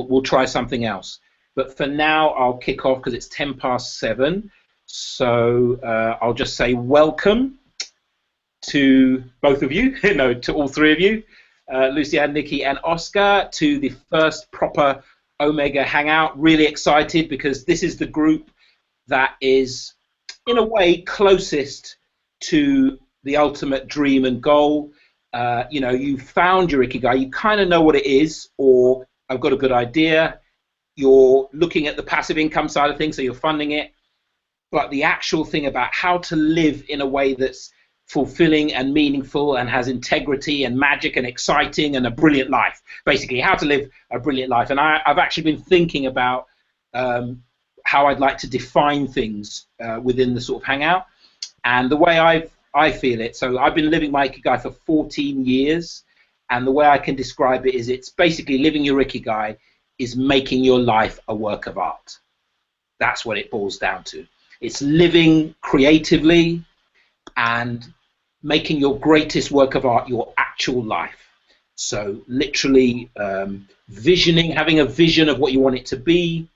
we'll try something else. But for now, I'll kick off because it's 7:10. So I'll just say welcome to both of you, no, to all three of you, Lucianne, Nikki, and Oscar, to the first proper Omega Hangout. Really excited because this is the group that is, in a way, closest to the ultimate dream and goal. You know, you found your Ikigai, you kind of know what it is, or I've got a good idea. You're looking at the passive income side of things, so you're funding it. But the actual thing about how to live in a way that's fulfilling and meaningful and has integrity and magic and exciting and a brilliant life, basically how to live a brilliant life. And I've actually been thinking about how I'd like to define things within the sort of Hangout. And the way I feel it, so I've been living my Ikigai for 14 years, and the way I can describe it is it's basically living your Ikigai is making your life a work of art. That's what it boils down to. It's living creatively and making your greatest work of art your actual life. So literally visioning, having a vision of what you want it to be,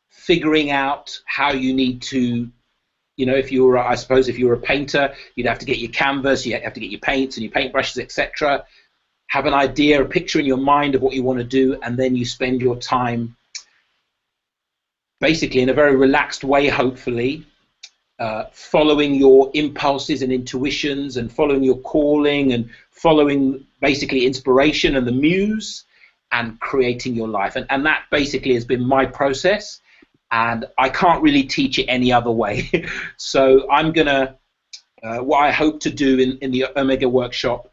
figuring out how you need to, you know, if you were, I suppose if you were a painter, you'd have to get your canvas, you have to get your paints and your paintbrushes, etc. Have an idea, a picture in your mind of what you want to do, and then you spend your time basically in a very relaxed way, hopefully, following your impulses and intuitions and following your calling and following basically inspiration and the muse and creating your life. And that basically has been my process, and I can't really teach it any other way. So I'm going to, what I hope to do in the Omega workshop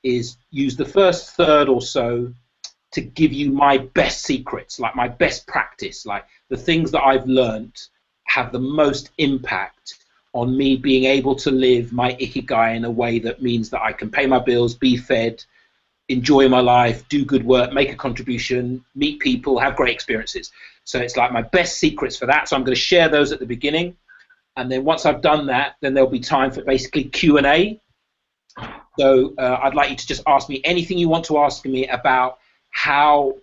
is use the first third or so to give you my best secrets, like my best practice, like the things that I've learned have the most impact on me being able to live my Ikigai in a way that means that I can pay my bills, be fed, enjoy my life, do good work, make a contribution, meet people, have great experiences. So it's like my best secrets for that. So I'm going to share those at the beginning. And then once I've done that, then there'll be time for basically Q&A. So I'd like you to just ask me anything you want to ask me about how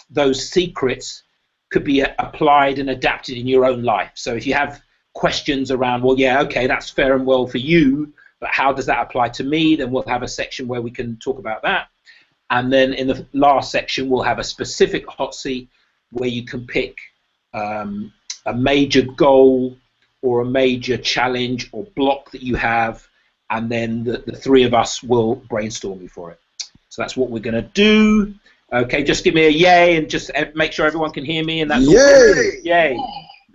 those secrets could be applied and adapted in your own life. So if you have questions around, well, yeah, okay, that's fair and well for you, but how does that apply to me? Then we'll have a section where we can talk about that. And then in the last section, we'll have a specific hot seat where you can pick a major goal or a major challenge or block that you have, and then the three of us will brainstorm you for it. So that's what we're going to do. Okay, just give me a yay and just make sure everyone can hear me. And that's yay! All. Yay!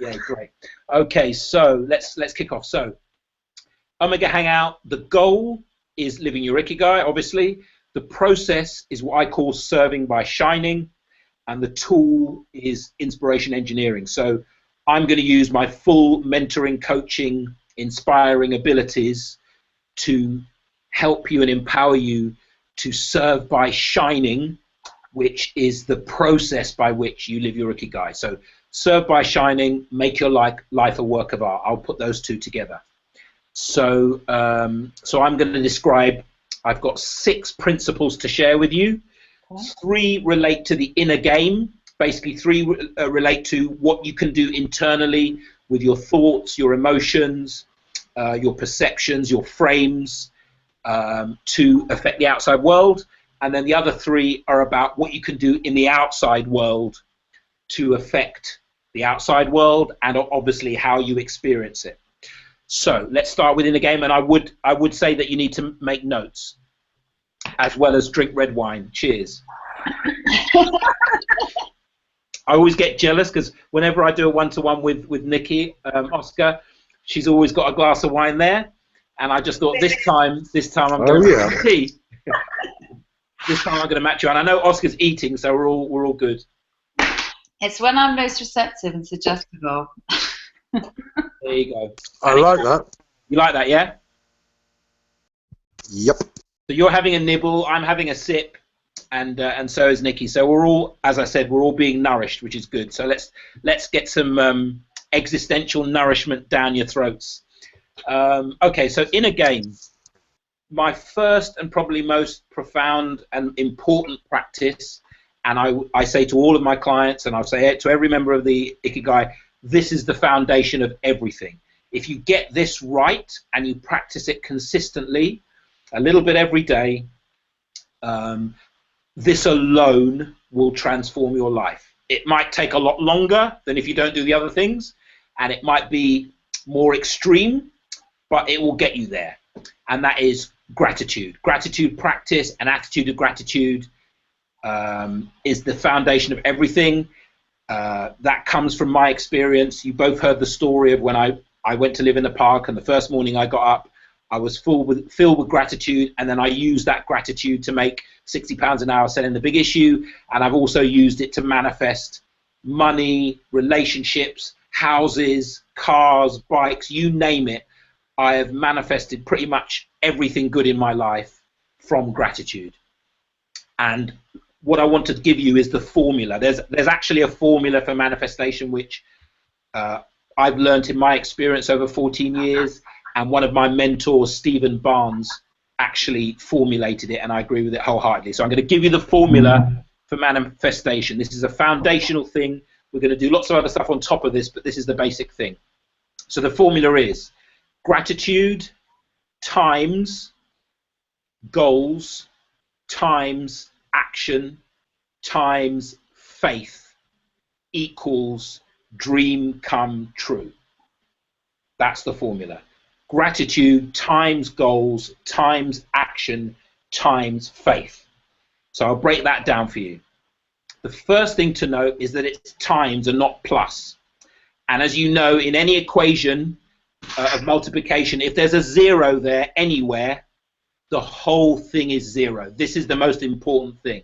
Yay! Great. Okay, so let's kick off. So Omega Hangout. The goal is living your Ikigai. Obviously, the process is what I call serving by shining, and the tool is inspiration engineering. So I'm going to use my full mentoring, coaching, inspiring abilities to help you and empower you to serve by shining, which is the process by which you live your Ikigai. So serve by shining, make your life a work of art. I'll put those two together. So, so I'm going to describe, I've got 6 principles to share with you. 3 relate to the inner game. Basically, 3 relate to what you can do internally with your thoughts, your emotions, your perceptions, your frames, to affect the outside world. And then the other 3 are about what you can do in the outside world to affect the outside world and obviously how you experience it. So let's start within the game, and I would say that you need to make notes as well as drink red wine. Cheers. I always get jealous because whenever I do a one-to-one with Nikki, Oscar, she's always got a glass of wine there, and I just thought this time I'm going to have tea. This time I'm going to match you, and I know Oscar's eating, so we're all good. It's when I'm most receptive and suggestible. There you go. I like that. You like that, yeah? Yep. So you're having a nibble, I'm having a sip, and so is Nikki. So we're all, as I said, we're all being nourished, which is good. So let's get some existential nourishment down your throats. Okay, so in a game, my first and probably most profound and important practice And I say to all of my clients, and I'll say it to every member of the Ikigai, this is the foundation of everything. If you get this right and you practice it consistently, a little bit every day, this alone will transform your life. It might take a lot longer than if you don't do the other things, and it might be more extreme, but it will get you there. And that is gratitude. Gratitude practice, an attitude of gratitude is the foundation of everything. That comes from my experience. You both heard the story of when I went to live in the park, and the first morning I got up, I was filled with gratitude, and then I used that gratitude to make £60 an hour selling The Big Issue, and I've also used it to manifest money, relationships, houses, cars, bikes, you name it. I have manifested pretty much everything good in my life from gratitude. And what I want to give you is the formula. There's actually a formula for manifestation which I've learned in my experience over 14 years, and one of my mentors, Stephen Barnes, actually formulated it, and I agree with it wholeheartedly. So I'm going to give you the formula for manifestation. This is a foundational thing. We're going to do lots of other stuff on top of this, but this is the basic thing. So the formula is gratitude times goals times action times faith equals dream come true. That's the formula. Gratitude times goals times action times faith. So I'll break that down for you. The first thing to note is that it's times and not plus. And as you know, in any equation of multiplication, if there's a zero there anywhere, the whole thing is zero. This is the most important thing.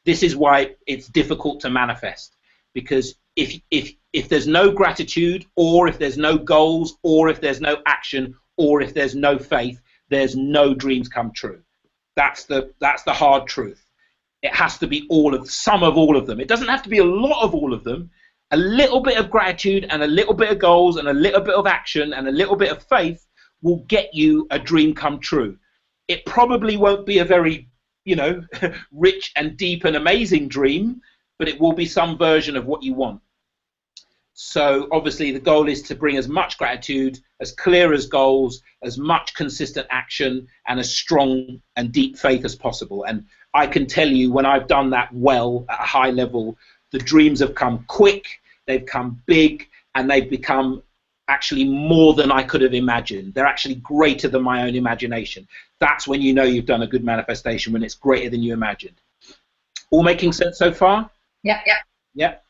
This is why it's difficult to manifest, because if there's no gratitude, or if there's no goals, or if there's no action, or if there's no faith, there's no dreams come true. That's the hard truth. It has to be some of all of them. It doesn't have to be a lot of all of them. A little bit of gratitude and a little bit of goals and a little bit of action and a little bit of faith will get you a dream come true. It probably won't be a very, rich and deep and amazing dream, but it will be some version of what you want. So obviously the goal is to bring as much gratitude, as clear as goals, as much consistent action, and as strong and deep faith as possible. And I can tell you, when I've done that well at a high level, the dreams have come quick, they've come big, and they've become actually more than I could have imagined. They're actually greater than my own imagination. That's when you know you've done a good manifestation, when it's greater than you imagined. All making sense so far? Yeah. Yep.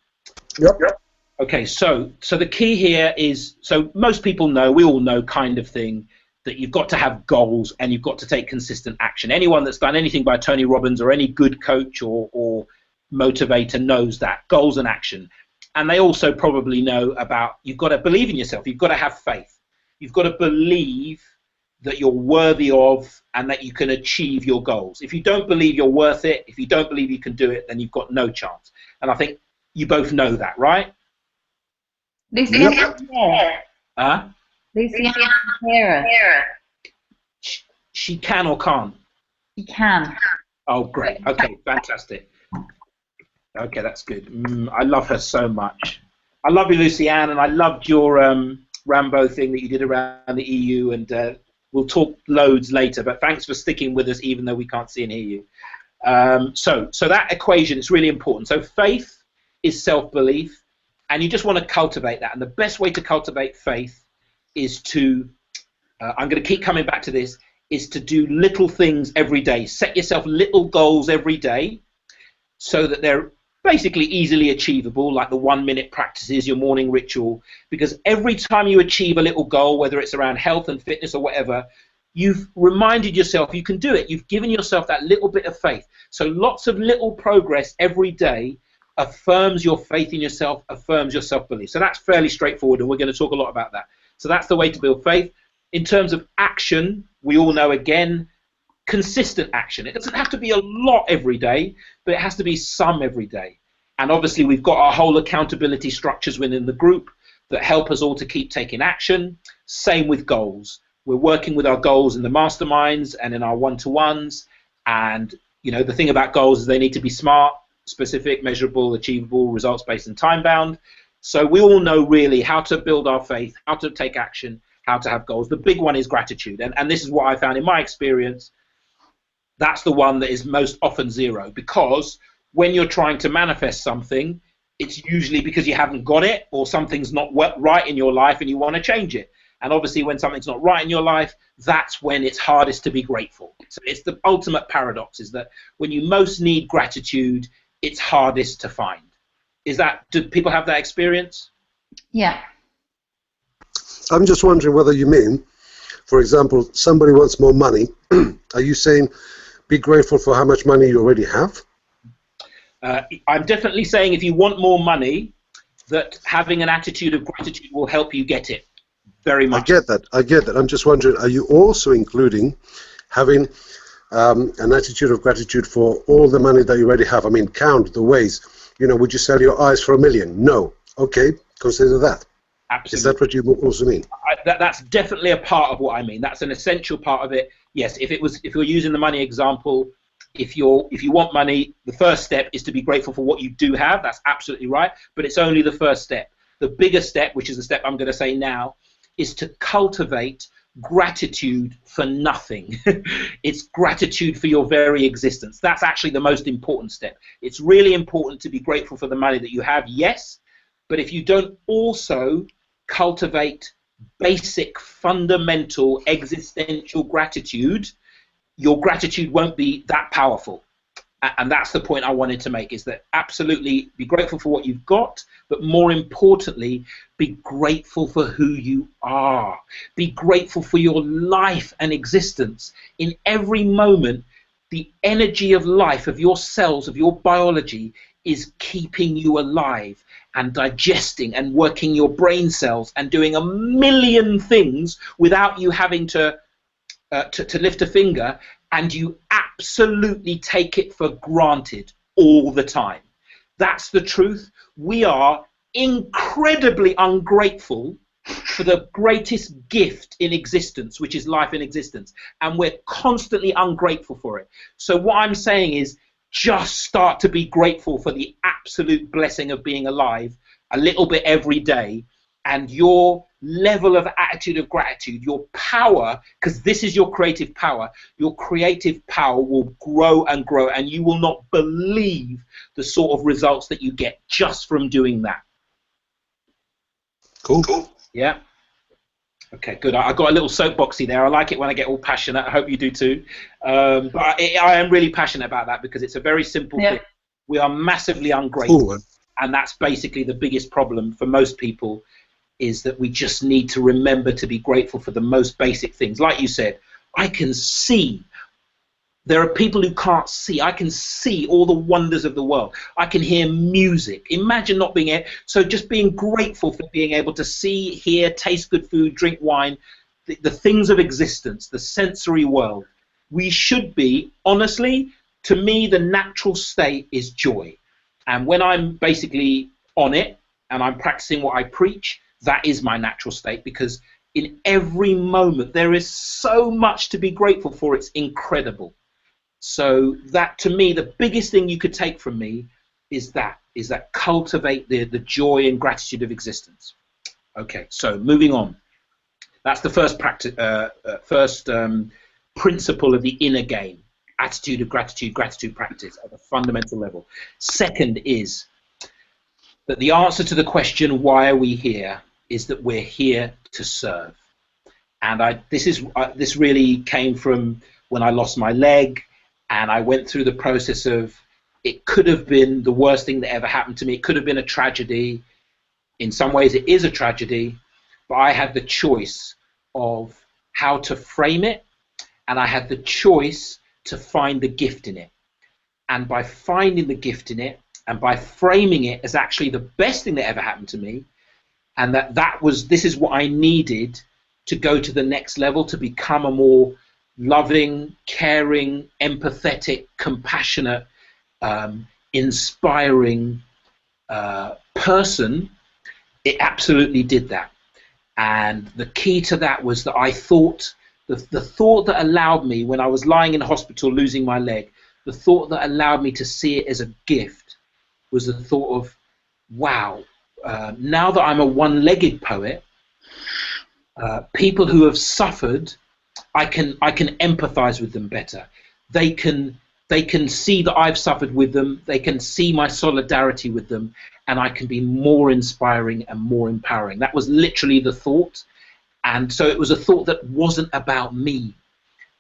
Okay, so the key here is, so most people know, we all know kind of thing, that you've got to have goals and you've got to take consistent action. Anyone that's done anything by Tony Robbins or any good coach or motivator knows that, goals and action. And they also probably know about, you've got to believe in yourself, you've got to have faith. You've got to believe that you're worthy of and that you can achieve your goals. If you don't believe you're worth it, if you don't believe you can do it, then you've got no chance. And I think you both know that, right? Lucy, Yep. Lucy, hear us. She can or can't? She can. Oh, great. Okay, fantastic. Okay, that's good. I love her so much. I love you, Lucy Ann, and I loved your Rambo thing that you did around the EU, and we'll talk loads later, but thanks for sticking with us even though we can't see and hear you. So that equation is really important. So faith is self-belief, and you just want to cultivate that. And the best way to cultivate faith is to, I'm going to keep coming back to this, is to do little things every day. Set yourself little goals every day so that they're basically easily achievable, like the 1-minute practices, your morning ritual, because every time you achieve a little goal, whether it's around health and fitness or whatever, you've reminded yourself you can do it. You've given yourself that little bit of faith. So lots of little progress every day affirms your faith in yourself, affirms your self-belief. So that's fairly straightforward, and we're going to talk a lot about that. So that's the way to build faith. In terms of action, we all know, again, consistent action. It doesn't have to be a lot every day, but it has to be some every day. And obviously we've got our whole accountability structures within the group that help us all to keep taking action. Same with goals. We're working with our goals in the masterminds and in our one-to-ones. And the thing about goals is they need to be smart. specific, measurable, achievable, results-based, and time-bound. So we all know really how to build our faith, how to take action, how to have goals. The big one is gratitude. And this is what I found in my experience. That's the one that is most often zero, because when you're trying to manifest something, it's usually because you haven't got it, or something's not right in your life and you want to change it. And obviously when something's not right in your life, that's when it's hardest to be grateful. So it's the ultimate paradox, is that when you most need gratitude, it's hardest to find. Do people have that experience? Yeah. I'm just wondering whether you mean, for example, somebody wants more money. Are you saying be grateful for how much money you already have? I'm definitely saying if you want more money, that having an attitude of gratitude will help you get it. Very much. I get that. I'm just wondering, are you also including having an attitude of gratitude for all the money that you already have? I mean, count the ways. You know, would you sell your eyes for $1 million? No. Okay, consider that. Absolutely. Is that what you also mean? That's definitely a part of what I mean. That's an essential part of it. Yes, if you're using the money example, if you want money, the first step is to be grateful for what you do have. That's absolutely right. But it's only the first step. The bigger step, which is the step I'm going to say now, is to cultivate gratitude for nothing. It's gratitude for your very existence. That's actually the most important step. It's really important to be grateful for the money that you have, yes, but if you don't also cultivate basic, fundamental, existential gratitude, your gratitude won't be that powerful. And that's the point I wanted to make, is that absolutely be grateful for what you've got, but more importantly, be grateful for who you are. Be grateful for your life and existence. In every moment, the energy of life, of your cells, of your biology, is keeping you alive and digesting and working your brain cells and doing a million things without you having to lift a finger, and you absolutely take it for granted all the time. That's the truth. We are incredibly ungrateful for the greatest gift in existence, which is life in existence, and we're constantly ungrateful for it. So what I'm saying is, just start to be grateful for the absolute blessing of being alive a little bit every day, and your level of attitude of gratitude, your power, because this is your creative power will grow and grow, and you will not believe the sort of results that you get just from doing that. Cool. Yeah. Okay, good. I got a little soapboxy there. I like it when I get all passionate. I hope you do too. But I am really passionate about that, because it's a very simple thing. We are massively ungrateful, and that's basically the biggest problem for most people, is that we just need to remember to be grateful for the most basic things. Like you said, I can see. There are people who can't see. I can see all the wonders of the world. I can hear music. Imagine not being able. So just being grateful for being able to see, hear, taste good food, drink wine, the things of existence, the sensory world. We should be, honestly, to me, the natural state is joy. And when I'm basically on it and I'm practicing what I preach, that is my natural state, because in every moment there is so much to be grateful for. It's incredible. So that, to me, the biggest thing you could take from me is that cultivate the joy and gratitude of existence. Okay, so moving on. That's the first principle of the inner game: attitude of gratitude practice at a fundamental level. Second is that the answer to the question, why are we here, is that we're here to serve. And this really came from when I lost my leg, and I went through the process of, it could have been the worst thing that ever happened to me. It could have been a tragedy. In some ways it is a tragedy, but I had the choice of how to frame it, and I had the choice to find the gift in it. And by finding the gift in it, and by framing it as actually the best thing that ever happened to me, and this is what I needed to go to the next level, to become a more loving, caring, empathetic, compassionate, inspiring person, it absolutely did that. And the key to that was that I thought, the thought that allowed me, when I was lying in hospital losing my leg, the thought that allowed me to see it as a gift was the thought of, wow, now that I'm a one-legged poet, people who have suffered, I can empathize with them better. They can see that I've suffered with them. They can see my solidarity with them, and I can be more inspiring and more empowering. That was literally the thought. And so it was a thought that wasn't about me.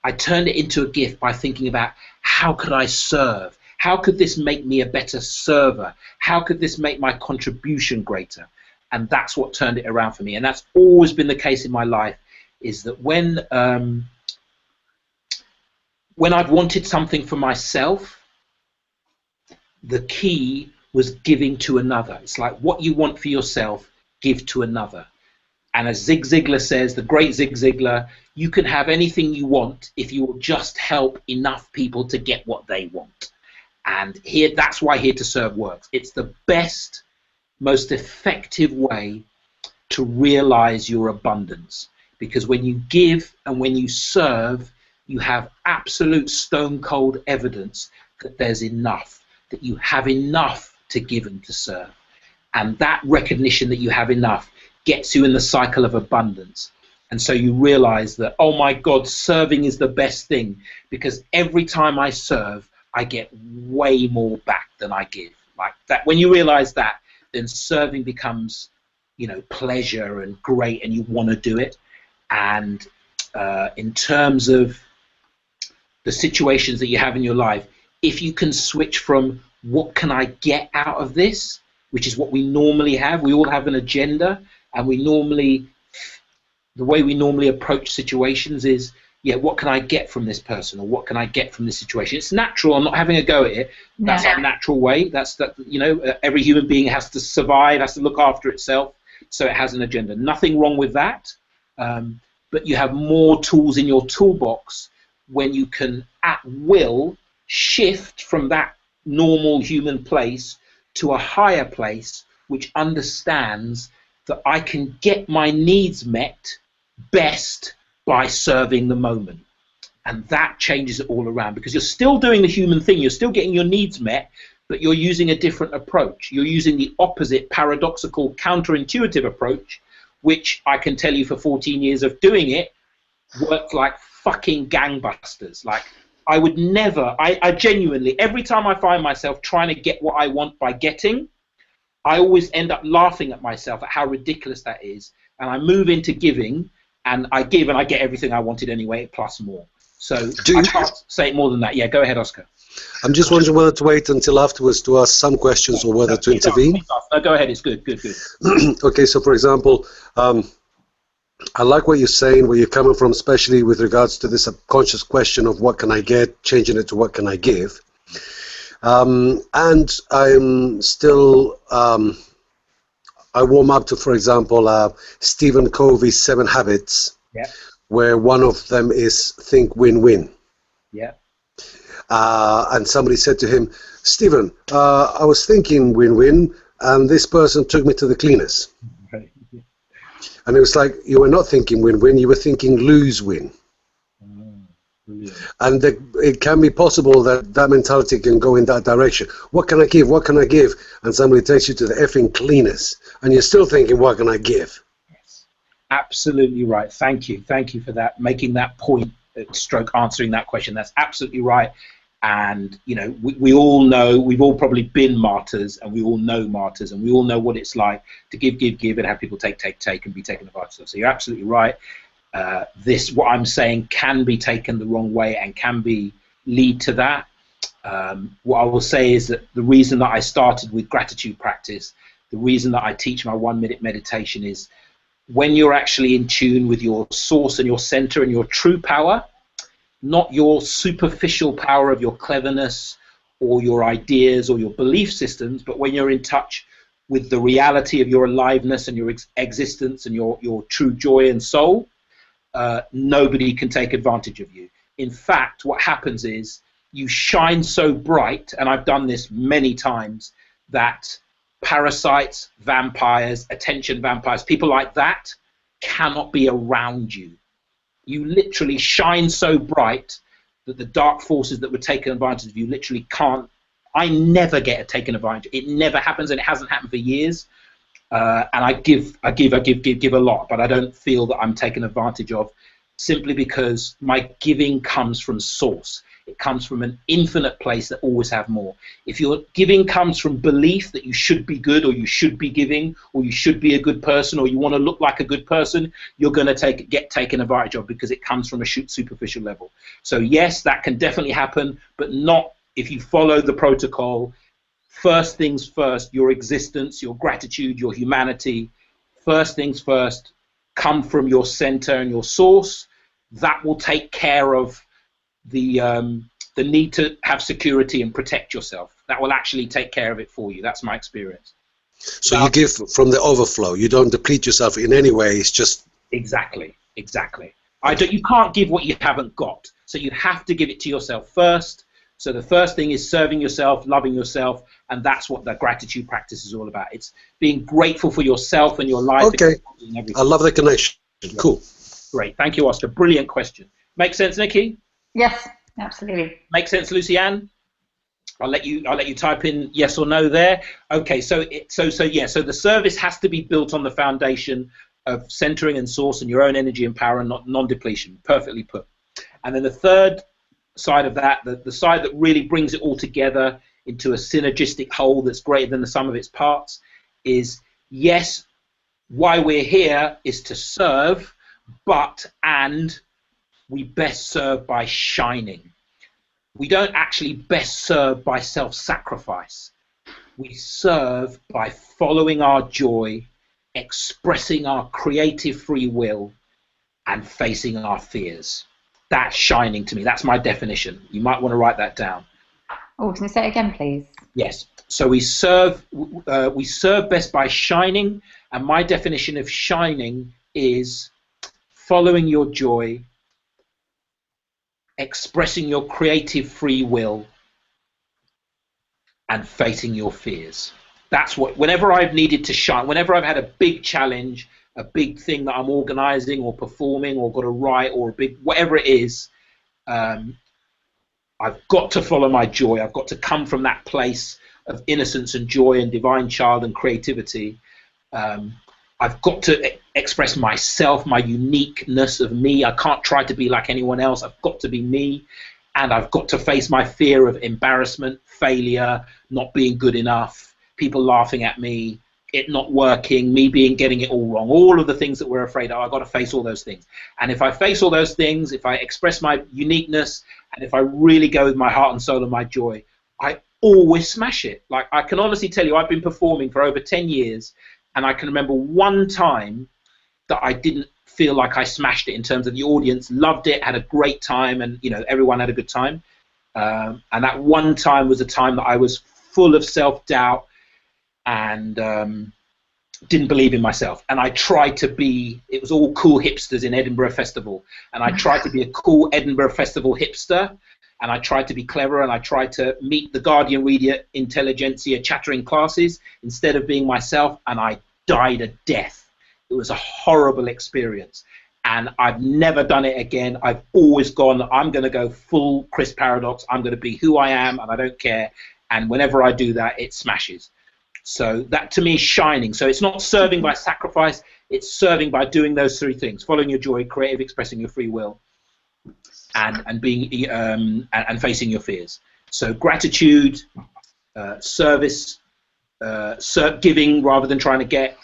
I turned it into a gift by thinking about, how could I serve? How could this make me a better server? How could this make my contribution greater? And that's what turned it around for me. And that's always been the case in my life, is that when I've wanted something for myself, the key was giving to another. It's like, what you want for yourself, give to another. And as Zig Ziglar says, the great Zig Ziglar, you can have anything you want if you will just help enough people to get what they want. And here, that's why Here to Serve works. It's the best, most effective way to realize your abundance. Because when you give and when you serve, you have absolute stone cold evidence that there's enough, that you have enough to give and to serve. And that recognition that you have enough gets you in the cycle of abundance. And so you realize that, oh my God, serving is the best thing, because every time I serve, I get way more back than I give. Like that, when you realize that, then serving becomes, you know, pleasure and great, and you want to do it. And in terms of the situations that you have in your life, if you can switch from what can I get out of this, which is what we normally have, we all have an agenda, and we normally, the way we normally approach situations is, yeah, what can I get from this person, or what can I get from this situation? It's natural. I'm not having a go at it. That's our natural way. That's that. You know, every human being has to survive, has to look after itself, so it has an agenda. Nothing wrong with that. But you have more tools in your toolbox when you can, at will, shift from that normal human place to a higher place, which understands that I can get my needs met best by serving the moment. And that changes it all around, because you're still doing the human thing, you're still getting your needs met, but you're using a different approach. You're using the opposite, paradoxical, counterintuitive approach, which I can tell you for 14 years of doing it, worked like fucking gangbusters. Like, I would never, I genuinely, every time I find myself trying to get what I want by getting, I always end up laughing at myself at how ridiculous that is. And I move into giving, and I give and I get everything I wanted anyway, plus more. So I can't say it more than that. Yeah, go ahead, Oscar. I'm just wondering whether to wait until afterwards to ask some questions or whether to intervene. No, go ahead. It's good. Okay, so for example, I like what you're saying, where you're coming from, especially with regards to the subconscious question of what can I get, changing it to what can I give. And I'm still, I warm up to, for example, Stephen Covey's 7 Habits, where one of them is think win-win. Yeah. And somebody said to him, Stephen, I was thinking win-win, and this person took me to the cleaners. Right. And it was like, you were not thinking win-win, you were thinking lose-win. And it can be possible that that mentality can go in that direction. What can I give? What can I give? And somebody takes you to the effing cleaners, and you're still thinking, what can I give? Yes, absolutely right. Thank you for that, making that point, stroke answering that question. That's absolutely right. And you know, we all know, we've all probably been martyrs, and we all know martyrs, and we all know what it's like to give, and have people take, and be taken advantage of. So you're absolutely right. What I'm saying can be taken the wrong way and can lead to that. What I will say is that the reason that I started with gratitude practice, the reason that I teach my 1-minute meditation is when you're actually in tune with your source and your center and your true power, not your superficial power of your cleverness or your ideas or your belief systems, but when you're in touch with the reality of your aliveness and your existence and your true joy and soul, nobody can take advantage of you. In fact, what happens is you shine so bright, and I've done this many times, that parasites, vampires, attention vampires, people like that cannot be around you. You literally shine so bright that the dark forces that were taking advantage of you literally can't I never get taken advantage. It never happens, and it hasn't happened for years. And I give a lot, but I don't feel that I'm taken advantage of, simply because my giving comes from source. It comes from an infinite place that always have more. If your giving comes from belief that you should be good, or you should be giving, or you should be a good person, or you want to look like a good person, you're going to get taken advantage of, because it comes from a superficial level. So yes, that can definitely happen, but not if you follow the protocol. First things first, your existence, your gratitude, your humanity. First things first, come from your center and your source. That will take care of the need to have security and protect yourself. That will actually take care of it for you. That's my experience. So you give from the overflow. You don't deplete yourself in any way. It's just... Exactly. You can't give what you haven't got. So you have to give it to yourself first. So the first thing is serving yourself, loving yourself, and that's what the gratitude practice is all about. It's being grateful for yourself and your life. Okay. I love the connection. Cool. Great. Thank you, Oscar. Brilliant question. Make sense, Nikki? Yes, absolutely. Make sense, Lucianne? I'll let you type in yes or no there. Okay. So the service has to be built on the foundation of centering and source and your own energy and power, and not non-depletion. Perfectly put. And then the third side of that, the side that really brings it all together into a synergistic whole that's greater than the sum of its parts, is yes, why we're here is to serve, and we best serve by shining. We don't actually best serve by self-sacrifice. We serve by following our joy, expressing our creative free will, and facing our fears. That's shining to me. That's my definition. You might want to write that down. Oh, can you say it again, please? Yes. So we serve best by shining, and my definition of shining is following your joy, expressing your creative free will, and facing your fears. That's what, whenever I've needed to shine, whenever I've had a big challenge, a big thing that I'm organizing or performing or got to write, or a big, whatever it is, I've got to follow my joy. I've got to come from that place of innocence and joy and divine child and creativity. I've got to express myself, my uniqueness of me. I can't try to be like anyone else. I've got to be me. And I've got to face my fear of embarrassment, failure, not being good enough, people laughing at me, it not working, me getting it all wrong, all of the things that we're afraid of. I've got to face all those things. And if I face all those things, if I express my uniqueness, and if I really go with my heart and soul and my joy, I always smash it. Like, I can honestly tell you, I've been performing for over 10 years, and I can remember one time that I didn't feel like I smashed it, in terms of the audience loved it, had a great time, and everyone had a good time. And that one time was a time that I was full of self-doubt and didn't believe in myself. And I tried to be, it was all cool hipsters in Edinburgh Festival, and I tried to be a cool Edinburgh Festival hipster, and I tried to be clever, and I tried to meet the Guardian reader intelligentsia chattering classes instead of being myself, and I died a death. It was a horrible experience, and I've never done it again. I've always gone, I'm going to go full Chris Paradox. I'm going to be who I am, and I don't care. And whenever I do that, it smashes. So that to me is shining. So it's not serving by sacrifice. It's serving by doing those three things: following your joy, creative, expressing your free will, and being and facing your fears. So gratitude, service, giving rather than trying to get,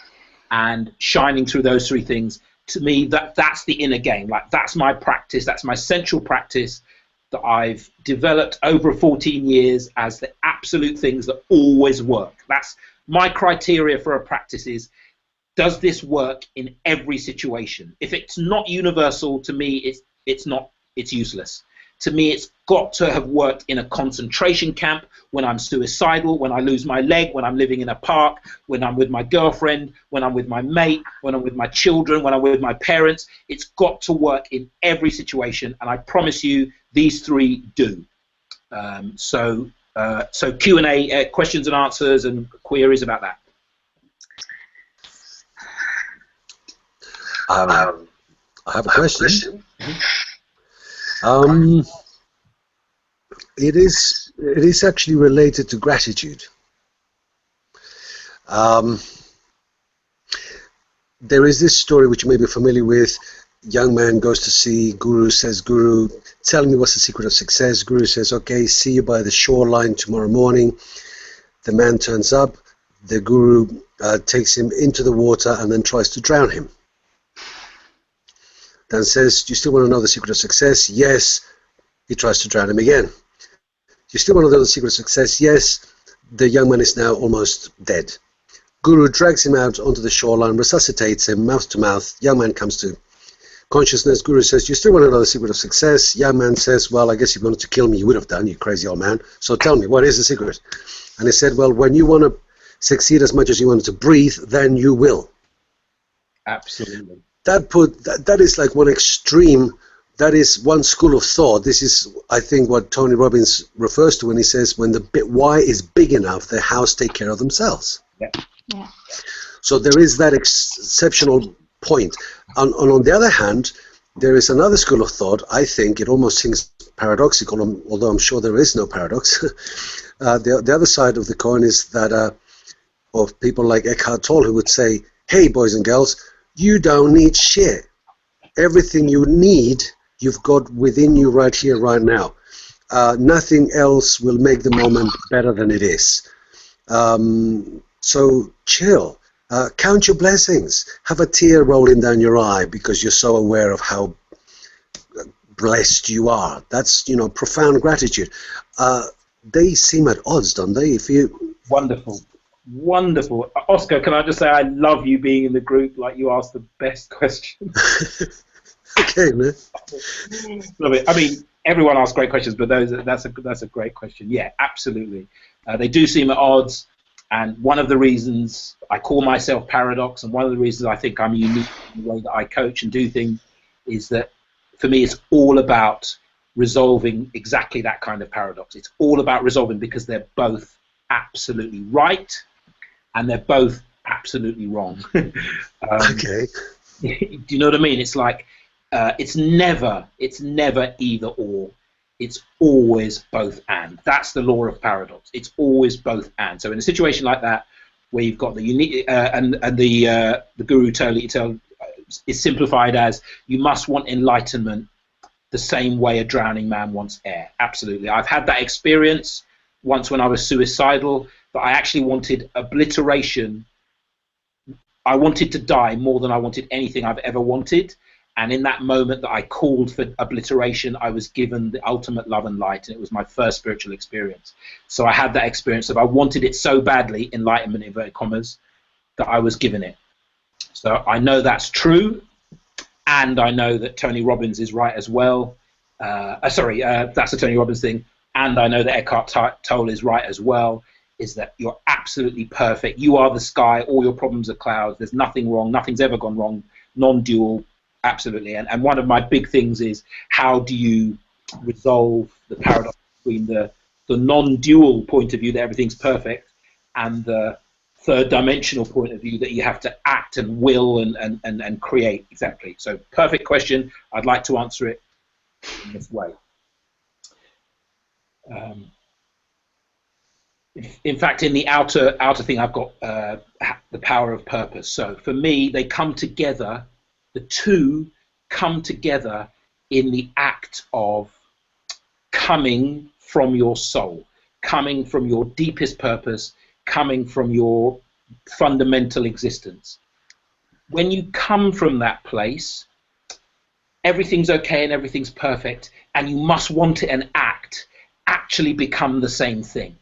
and shining through those three things. To me, that's the inner game. Like, that's my practice. That's my central practice that I've developed over 14 years as the absolute things that always work. That's my criteria for a practice: is, does this work in every situation? If it's not universal, to me, it's useless. To me, it's got to have worked in a concentration camp, when I'm suicidal, when I lose my leg, when I'm living in a park, when I'm with my girlfriend, when I'm with my mate, when I'm with my children, when I'm with my parents. It's got to work in every situation, and I promise you these three do. So Q&A, questions and answers and queries about that. I have a question. It is it is actually related to gratitude. There is this story which you may be familiar with. Young man goes to see Guru, says, Guru, tell me what's the secret of success. Guru says, okay, see you by the shoreline tomorrow morning. The man turns up. The Guru takes him into the water and then tries to drown him. Then says, do you still want to know the secret of success? Yes. He tries to drown him again. You still want to know the secret of success? Yes. The young man is now almost dead. Guru drags him out onto the shoreline, resuscitates him, mouth to mouth. Young man comes to consciousness. Guru says, you still want to know the secret of success? Young man says, well, I guess if you wanted to kill me, you would have done, you crazy old man. So tell me, what is the secret? And he said, well, when you want to succeed as much as you wanted to breathe, then you will. Absolutely. That is like one extreme. That is one school of thought. This is, I think, what Tony Robbins refers to when he says, when the why is big enough, the hows take care of themselves. Yeah. Yeah. So there is that exceptional point. On the other hand, there is another school of thought. I think it almost seems paradoxical, although I'm sure there is no paradox. The other side of the coin is that of people like Eckhart Tolle who would say, hey, boys and girls, you don't need shit. Everything you need, you've got within you right here, right now. Nothing else will make the moment better than it is. So chill. Count your blessings. Have a tear rolling down your eye because you're so aware of how blessed you are. That's, profound gratitude. They seem at odds, don't they? Wonderful. Wonderful. Oscar, can I just say I love you being in the group, like you asked the best question. Okay, man. Love it. I mean, everyone asks great questions, but that's a great question. Yeah, absolutely. They do seem at odds, and one of the reasons I call myself Paradox, and one of the reasons I think I'm unique in the way that I coach and do things, is that for me it's all about resolving exactly that kind of paradox. It's all about resolving because they're both absolutely right and they're both absolutely wrong. Okay. Do you know what I mean? It's like it's never either or. It's always both and. That's the law of paradox. It's always both and. So in a situation like that, where you've got the unique and the guru is simplified as you must want enlightenment the same way a drowning man wants air. Absolutely. I've had that experience once when I was suicidal, that I actually wanted obliteration. I wanted to die more than I wanted anything I've ever wanted. And in that moment that I called for obliteration, I was given the ultimate love and light, and it was my first spiritual experience. So I had that experience of I wanted it so badly, enlightenment in inverted commas, that I was given it. So I know that's true, and I know that Tony Robbins is right as well. That's a Tony Robbins thing. And I know that Eckhart Tolle is right as well, is that you're absolutely perfect. You are the sky. All your problems are clouds. There's nothing wrong. Nothing's ever gone wrong. Non-dual. Absolutely. And one of my big things is how do you resolve the paradox between the non-dual point of view that everything's perfect and the third dimensional point of view that you have to act and will and create. Exactly. So perfect question. I'd like to answer it in this way. In fact, in the outer thing, I've got the power of purpose. So for me, they come together. The two come together in the act of coming from your soul, coming from your deepest purpose, coming from your fundamental existence. When you come from that place, everything's okay and everything's perfect, and you must want it and act actually become the same thing.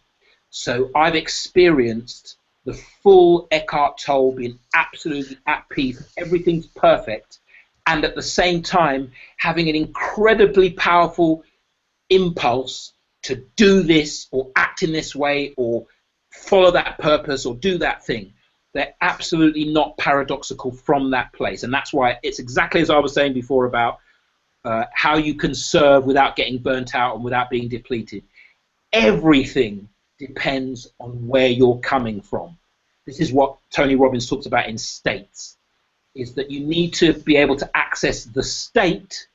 So I've experienced the full Eckhart Tolle being absolutely at peace, everything's perfect, and at the same time having an incredibly powerful impulse to do this or act in this way or follow that purpose or do that thing. They're absolutely not paradoxical from that place, and that's why it's exactly as I was saying before about how you can serve without getting burnt out and without being depleted. Everything depends on where you're coming from. This is what Tony Robbins talks about in states, is that you need to be able to access the state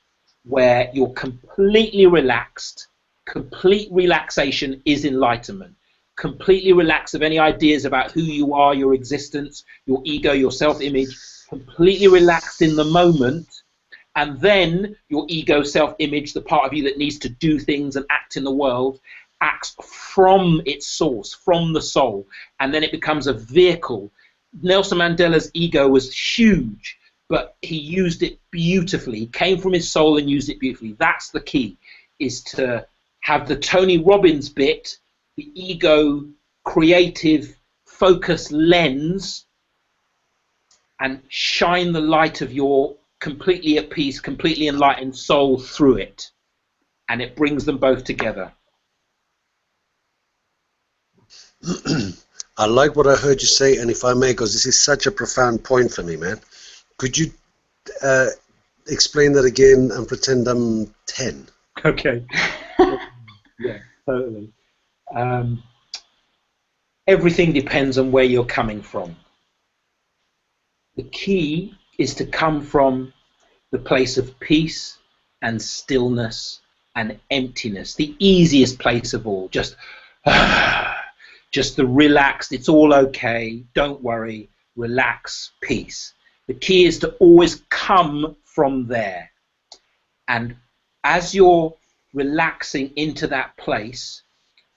where you're completely relaxed, Complete relaxation is enlightenment. Completely relax of any ideas about who you are, your existence, your ego, your self-image. Completely relaxed in the moment, and then your ego, self-image, the part of you that needs to do things and act in the world, acts from its source, from the soul, and then it becomes a vehicle. Nelson Mandela's ego was huge, but he used it beautifully. He came from his soul and used it beautifully. That's the key, is to have the Tony Robbins bit, the ego, creative, focus lens, and shine the light of your completely at peace, completely enlightened soul through it. And it brings them both together. I like what I heard you say, and if I may, because this is such a profound point for me, man, could you explain that again and pretend I'm 10? Okay. Yeah, totally. Everything depends on where you're coming from. The key is to come from the place of peace and stillness and emptiness, the easiest place of all. Just the relaxed, it's all okay, don't worry, relax, peace. The key is to always come from there. And as you're relaxing into that place,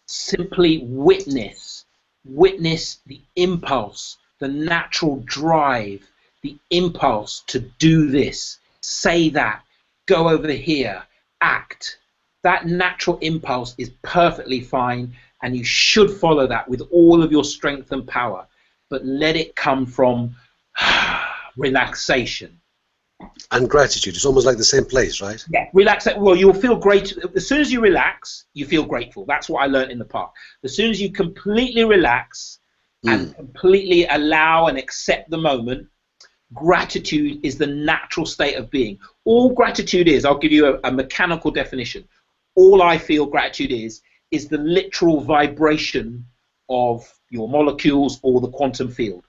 simply witness the impulse, the natural drive, the impulse to do this, say that, go over here, act. That natural impulse is perfectly fine, and you should follow that with all of your strength and power, but let it come from relaxation. And gratitude. It's almost like the same place, right? Yeah, relax. Well, you'll feel great. As soon as you relax, you feel grateful. That's what I learned in the park. As soon as you completely relax and completely allow and accept the moment, gratitude is the natural state of being. All gratitude is, I'll give you a mechanical definition. All I feel gratitude is the literal vibration of your molecules or the quantum field.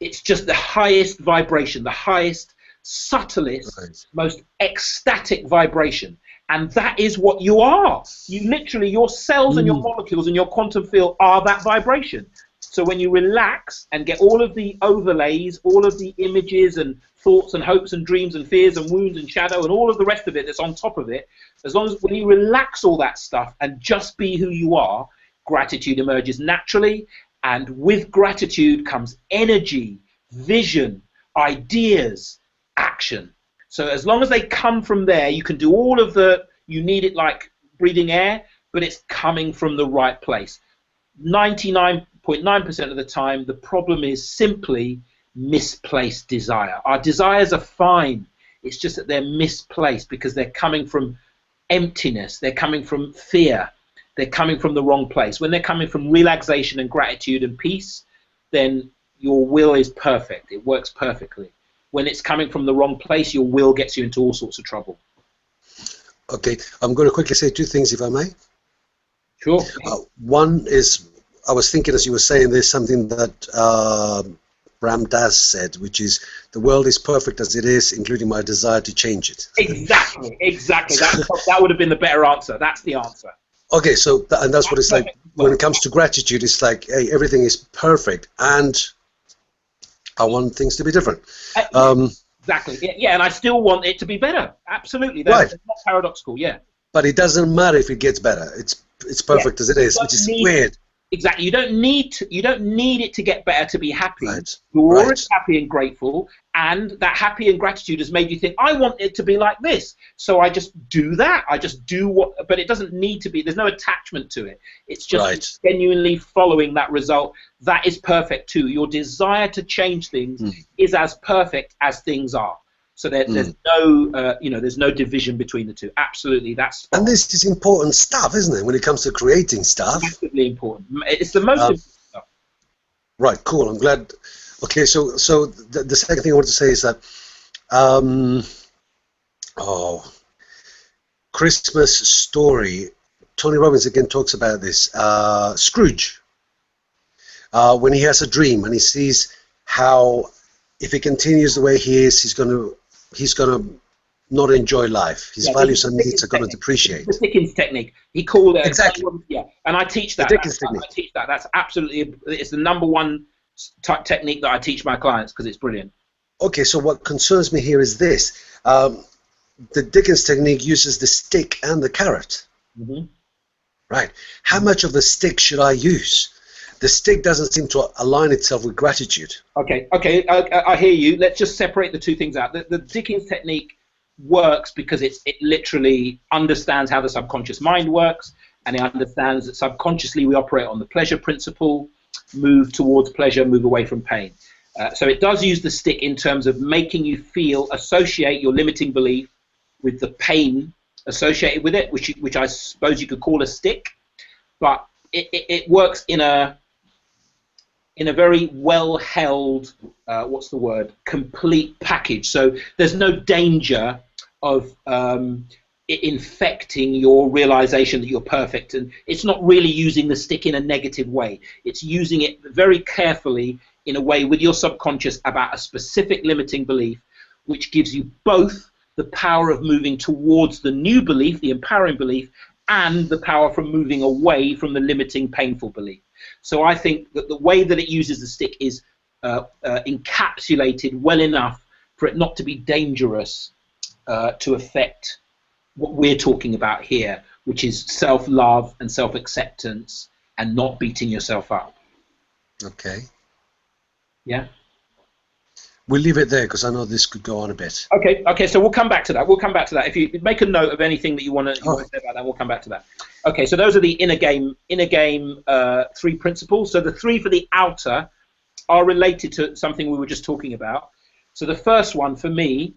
It's just the highest vibration, the highest, subtlest, most ecstatic vibration. And that is what you are. You literally, your cells and your molecules and your quantum field are that vibration. So when you relax and get all of the overlays, all of the images and thoughts and hopes and dreams and fears and wounds and shadow and all of the rest of it that's on top of it, as long as when you relax all that stuff and just be who you are, gratitude emerges naturally. And with gratitude comes energy, vision, ideas, action. So as long as they come from there, you can do all of the, you need it like breathing air, but it's coming from the right place. 99.9% of the time, the problem is simply misplaced desire. Our desires are fine. It's just that they're misplaced because they're coming from emptiness. They're coming from fear. They're coming from the wrong place. When they're coming from relaxation and gratitude and peace, then your will is perfect. It works perfectly. When it's coming from the wrong place, your will gets you into all sorts of trouble. Okay, I'm going to quickly say two things, if I may. Sure. One is, I was thinking as you were saying, there's something that Ram Dass said, which is, the world is perfect as it is, including my desire to change it. Exactly. That would have been the better answer. That's the answer. Okay, so, and that's what it's like, when it comes to gratitude, it's like, hey, everything is perfect, and I want things to be different. Exactly. Yeah, and I still want it to be better. Absolutely. That's not paradoxical. Yeah. But it doesn't matter if it gets better. It's perfect as it is, which is weird. Exactly. You don't need it to get better to be happy. Right. You're already happy and grateful, and that happy and gratitude has made you think, I want it to be like this. So I just do that. I just do what, but it doesn't need to be. There's no attachment to it. It's just genuinely following that result. That is perfect too. Your desire to change things is as perfect as things are. So there's no, there's no division between the two. Absolutely, that's. And this is important stuff, isn't it? When it comes to creating stuff. Massively important. It's the most important stuff. Right. Cool. I'm glad. Okay. So the second thing I want to say is that, Christmas Story. Tony Robbins again talks about this. Scrooge. When he has a dream and he sees how, if he continues the way he is, he's gonna not enjoy life. His Yeah, values and needs are going to depreciate. The Dickens technique. He called it Exactly. Yeah, and I teach that. The Dickens technique. I teach that. That's absolutely. It's the number one type technique that I teach my clients because it's brilliant. Okay, so what concerns me here is this: the Dickens technique uses the stick and the carrot. Mm-hmm. Right. How much of the stick should I use? The stick doesn't seem to align itself with gratitude. Okay, I hear you. Let's just separate the two things out. The Dickens technique works because it literally understands how the subconscious mind works, and it understands that subconsciously we operate on the pleasure principle, move towards pleasure, move away from pain. So it does use the stick in terms of making you associate your limiting belief with the pain associated with it, which I suppose you could call a stick, but it works in a very well-held, complete package. So there's no danger of it infecting your realization that you're perfect. And it's not really using the stick in a negative way. It's using it very carefully in a way with your subconscious about a specific limiting belief, which gives you both the power of moving towards the new belief, the empowering belief, and the power from moving away from the limiting, painful belief. So I think that the way that it uses the stick is encapsulated well enough for it not to be dangerous to affect what we're talking about here, which is self-love and self-acceptance and not beating yourself up. Okay. Yeah? We'll leave it there because I know this could go on a bit. Okay, so we'll come back to that. If you make a note of anything that you want to say about that, we'll come back to that. Okay, so those are the inner game 3 principles. So the 3 for the outer are related to something we were just talking about. So the first one for me,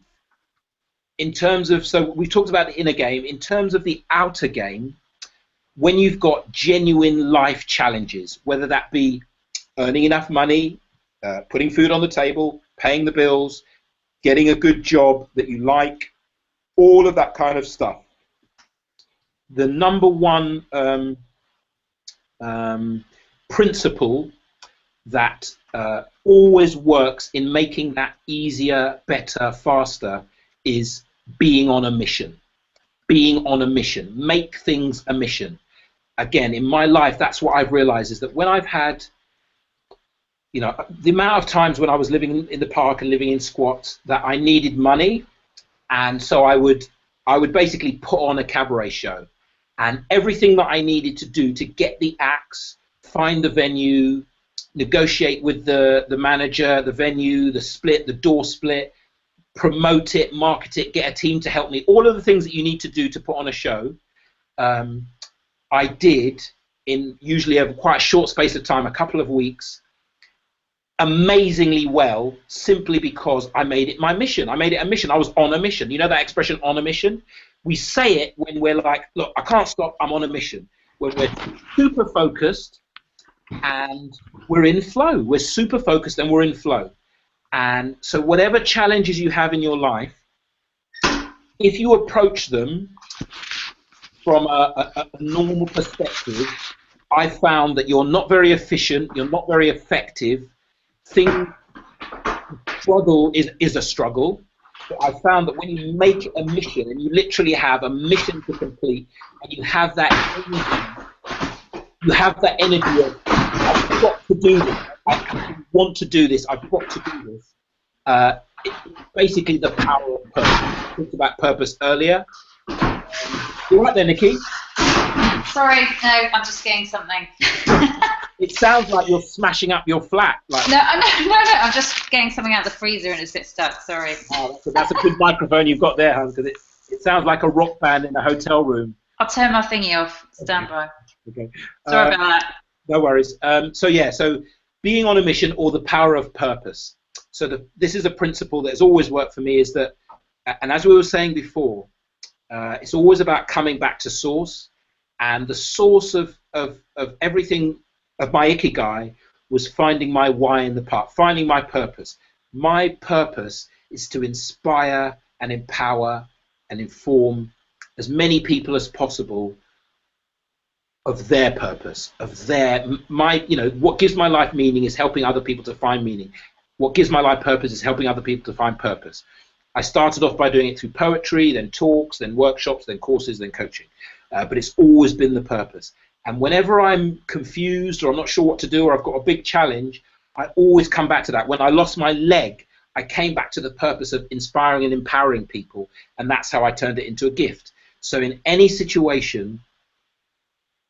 in terms of, so we've talked about the inner game. In terms of the outer game, when you've got genuine life challenges, whether that be earning enough money, putting food on the table, paying the bills, getting a good job that you like, all of that kind of stuff. The number one principle that always works in making that easier, better, faster is being on a mission. Being on a mission. Make things a mission. Again, in my life, that's what I've realized is that when I've had, you know, the amount of times when I was living in the park and living in squats that I needed money, and so I would basically put on a cabaret show, and everything that I needed to do to get the acts, find the venue, negotiate with the manager, the venue, the split, the door split, promote it, market it, get a team to help me, all of the things that you need to do to put on a show, I did in usually over quite a short space of time, a couple of weeks, amazingly well, simply because I made it my mission. I made it a mission. I was on a mission. You know that expression, on a mission? We say it when we're like, look, I can't stop, I'm on a mission. When we're super focused and we're in flow. We're super focused and we're in flow. And so whatever challenges you have in your life, if you approach them from a normal perspective, I found that you're not very efficient, you're not very effective. Struggle is a struggle, but I found that when you make it a mission and you literally have a mission to complete, and you have that energy of I've got to do this, I want to do this, I've got to do this. It's basically the power of purpose. I talked about purpose earlier. You right there, Nikki? Sorry, no, I'm just getting something. It sounds like you're smashing up your flat. Like. No, I'm just getting something out of the freezer and it's a bit stuck, sorry. Oh, that's a good microphone you've got there, hon, because it sounds like a rock band in a hotel room. I'll turn my thingy off. Stand by. Okay. Sorry about that. No worries. So being on a mission, or the power of purpose. So this is a principle that has always worked for me, is that, and as we were saying before, it's always about coming back to source, and the source of everything, of my Ikigai, was finding my why in the path, finding my purpose. My purpose is to inspire and empower and inform as many people as possible of their purpose, what gives my life meaning is helping other people to find meaning. What gives my life purpose is helping other people to find purpose. I started off by doing it through poetry, then talks, then workshops, then courses, then coaching. But it's always been the purpose. And whenever I'm confused or I'm not sure what to do or I've got a big challenge, I always come back to that. When I lost my leg, I came back to the purpose of inspiring and empowering people, and that's how I turned it into a gift. So in any situation,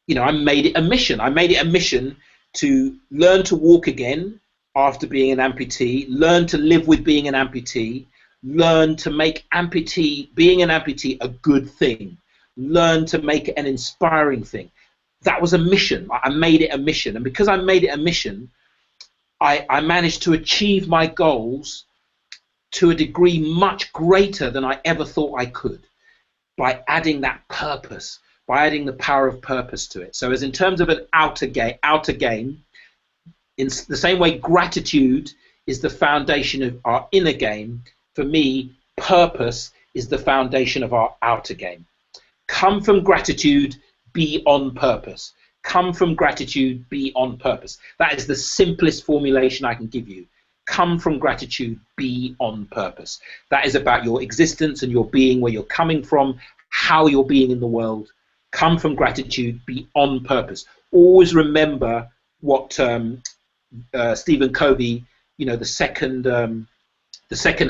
you know, I made it a mission. I made it a mission to learn to walk again after being an amputee, learn to live with being an amputee, learn to make being an amputee a good thing, learn to make it an inspiring thing. That was a mission. I made it a mission. And because I made it a mission, I managed to achieve my goals to a degree much greater than I ever thought I could, by adding that purpose, by adding the power of purpose to it. So as in terms of an outer game, in the same way gratitude is the foundation of our inner game, for me, purpose is the foundation of our outer game. Come from gratitude, be on purpose. Come from gratitude, be on purpose. That is the simplest formulation I can give you. Come from gratitude, be on purpose. That is about your existence and your being, where you're coming from, how you're being in the world. Come from gratitude, be on purpose. Always remember what Stephen Covey, you know, the second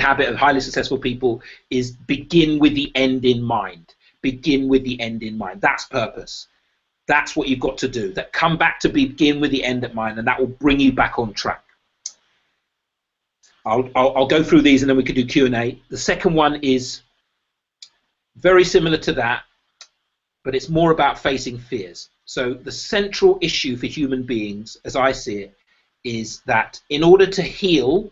habit of highly successful people is begin with the end in mind. Begin with the end in mind. That's purpose. That's what you've got to do. That come back to begin with the end in mind, and that will bring you back on track. I'll go through these and then we can do Q&A. The second one is very similar to that, but it's more about facing fears. So the central issue for human beings, as I see it, is that in order to heal,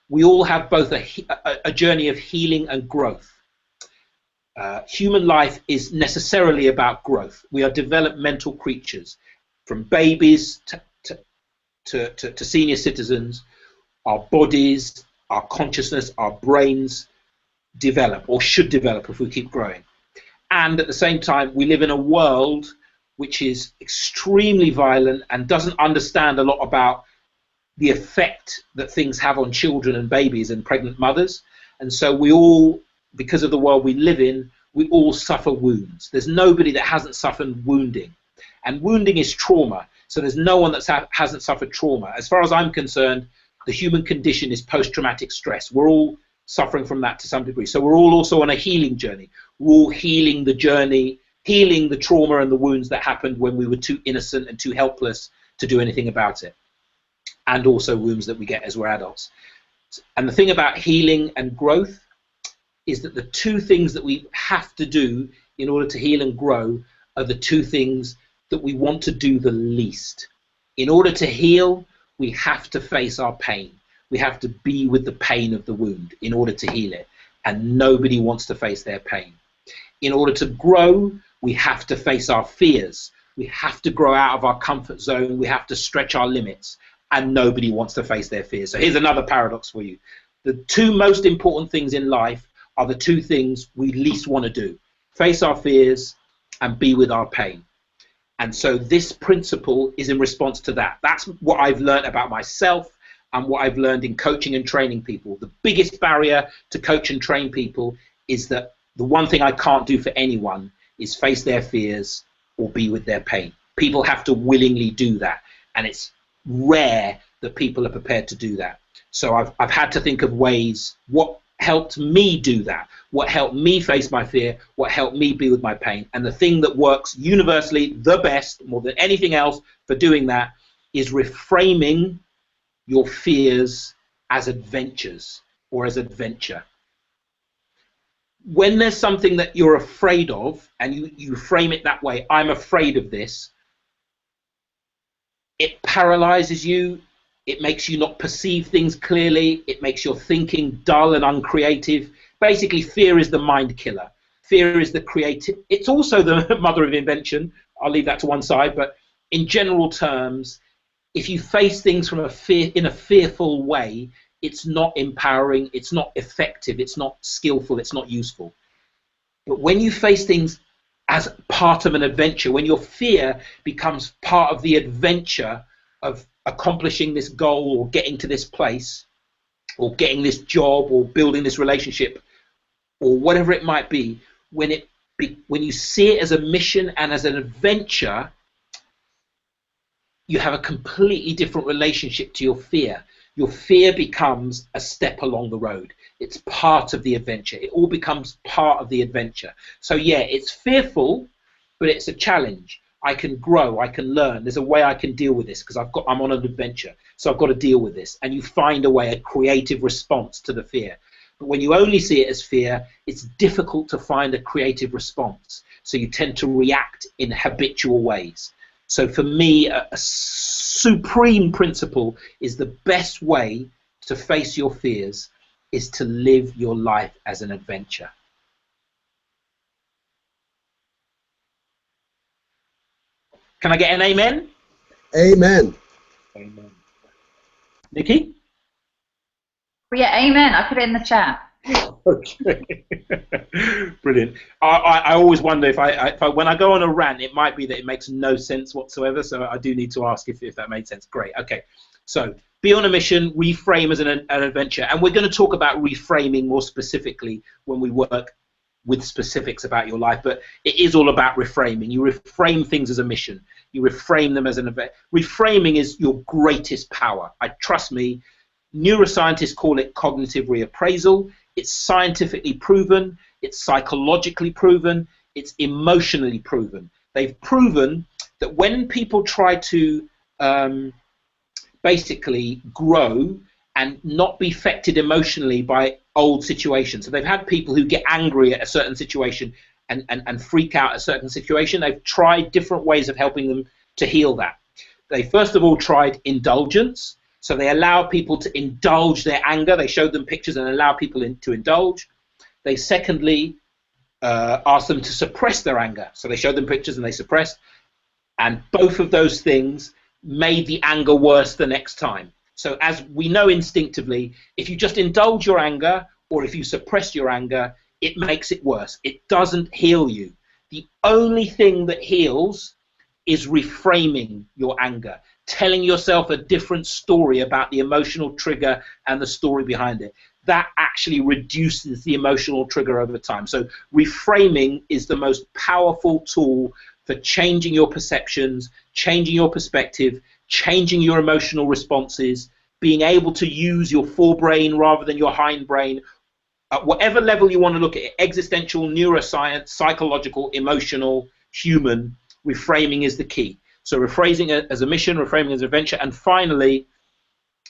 we all have both a journey of healing and growth. Human life is necessarily about growth. We are developmental creatures. From babies to senior citizens, our bodies, our consciousness, our brains develop, or should develop if we keep growing. And at the same time, we live in a world which is extremely violent and doesn't understand a lot about the effect that things have on children and babies and pregnant mothers. And so we all, because of the world we live in, we all suffer wounds. There's nobody that hasn't suffered wounding. And wounding is trauma. So there's no one that hasn't suffered trauma. As far as I'm concerned, the human condition is post-traumatic stress. We're all suffering from that to some degree. So we're all also on a healing journey. We're all healing the journey, healing the trauma and the wounds that happened when we were too innocent and too helpless to do anything about it. And also wounds that we get as we're adults. And the thing about healing and growth is that the two things that we have to do in order to heal and grow are the two things that we want to do the least. In order to heal, we have to face our pain. We have to be with the pain of the wound in order to heal it. And nobody wants to face their pain. In order to grow, we have to face our fears. We have to grow out of our comfort zone. We have to stretch our limits. And nobody wants to face their fears. So here's another paradox for you. The two most important things in life are the two things we least want to do. Face our fears and be with our pain. And so this principle is in response to that. That's what I've learned about myself and what I've learned in coaching and training people. The biggest barrier to coach and train people is that the one thing I can't do for anyone is face their fears or be with their pain. People have to willingly do that. And it's rare that people are prepared to do that. So I've had to think of ways, what helped me do that, what helped me face my fear, what helped me be with my pain. And the thing that works universally the best, more than anything else, for doing that is reframing your fears as adventures or as adventure. When there's something that you're afraid of and you frame it that way, I'm afraid of this, it paralyzes you. It makes you not perceive things clearly. It makes your thinking dull and uncreative. Basically, fear is the mind killer. Fear is the creative. It's also the mother of invention. I'll leave that to one side. But in general terms, if you face things from in a fearful way, it's not empowering. It's not effective. It's not skillful. It's not useful. But when you face things as part of an adventure, when your fear becomes part of the adventure of accomplishing this goal or getting to this place or getting this job or building this relationship or whatever it might be, when you see it as a mission and as an adventure, you have a completely different relationship to your fear. Your fear becomes a step along the road. It's part of the adventure. It all becomes part of the adventure. So yeah, it's fearful, but it's a challenge. I can grow, I can learn. There's a way I can deal with this because I'm on an adventure. So I've got to deal with this. And you find a way, a creative response to the fear. But when you only see it as fear, it's difficult to find a creative response. So you tend to react in habitual ways. So for me, a supreme principle is the best way to face your fears is to live your life as an adventure. Can I get an amen? Amen. Amen. Nikki? Yeah, amen. I put it in the chat. Okay. Brilliant. I always wonder if I when I go on a rant, it might be that it makes no sense whatsoever. So I do need to ask if that made sense. Great. Okay. So be on a mission, reframe as an adventure. And we're going to talk about reframing more specifically when we work with specifics about your life, but it is all about reframing. You reframe things as a mission. You reframe them as an event. Reframing is your greatest power. Trust me, neuroscientists call it cognitive reappraisal. It's scientifically proven. It's psychologically proven. It's emotionally proven. They've proven that when people try to basically grow and not be affected emotionally by old situations. So they've had people who get angry at a certain situation and freak out at a certain situation. They've tried different ways of helping them to heal that. They first of all tried indulgence. So they allow people to indulge their anger. They showed them pictures and allow people to indulge. They secondly asked them to suppress their anger. So they showed them pictures and they suppressed. And both of those things made the anger worse the next time. So as we know instinctively, if you just indulge your anger or if you suppress your anger, it makes it worse. It doesn't heal you. The only thing that heals is reframing your anger, telling yourself a different story about the emotional trigger and the story behind it. That actually reduces the emotional trigger over time. So reframing is the most powerful tool for changing your perceptions, changing your perspective, changing your emotional responses, being able to use your forebrain rather than your hindbrain. At whatever level you want to look at it, existential, neuroscience, psychological, emotional, human, reframing is the key. So rephrasing as a mission, reframing as an adventure, and finally,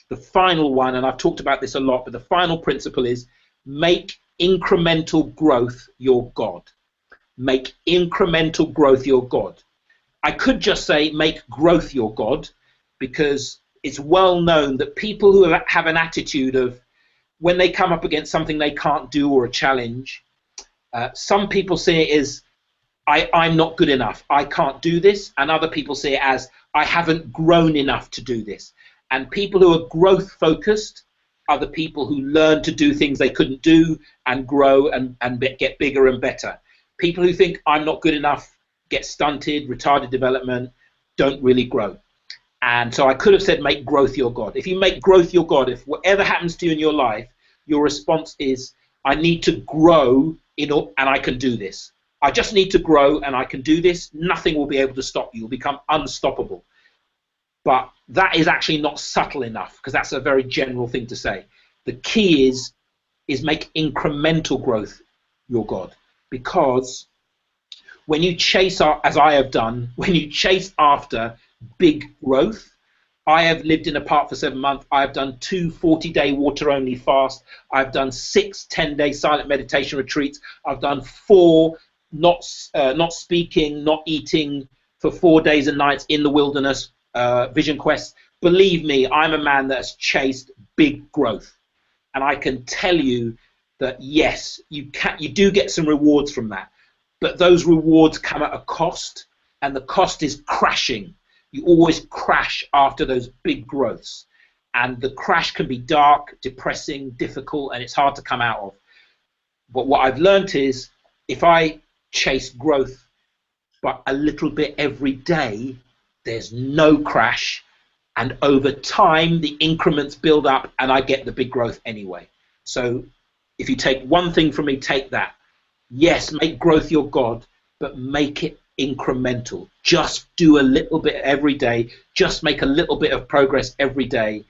the final one, and I've talked about this a lot, but the final principle is make incremental growth your God. Make incremental growth your God. I could just say make growth your God, because it's well known that people who have an attitude of when they come up against something they can't do or a challenge, some people see it as I'm not good enough, I can't do this, and other people see it as I haven't grown enough to do this. And people who are growth focused are the people who learn to do things they couldn't do and grow and get bigger and better. People who think I'm not good enough get stunted, retarded development, don't really grow. And so I could have said make growth your God. If you make growth your God, if whatever happens to you in your life, your response is I need to grow and I can do this. I just need to grow and I can do this. Nothing will be able to stop you. You'll become unstoppable. But that is actually not subtle enough, because that's a very general thing to say. The key is make incremental growth your God. Because when you chase, as I have done, when you chase after big growth, I have lived in a park for 7 months. I've done 2 40-day water-only fasts. I've done 6 10-day silent meditation retreats. I've done 4 not speaking, not eating for 4 days and nights in the wilderness vision quests. Believe me, I'm a man that has chased big growth, and I can tell you that yes, you do get some rewards from that, but those rewards come at a cost, and the cost is crashing. You always crash after those big growths, and the crash can be dark, depressing, difficult, and it's hard to come out of. But what I've learned is if I chase growth but a little bit every day, there's no crash, and over time the increments build up and I get the big growth anyway. So if you take one thing from me, take that. Yes, make growth your God, but make it incremental. Just do a little bit every day. Just make a little bit of progress every day.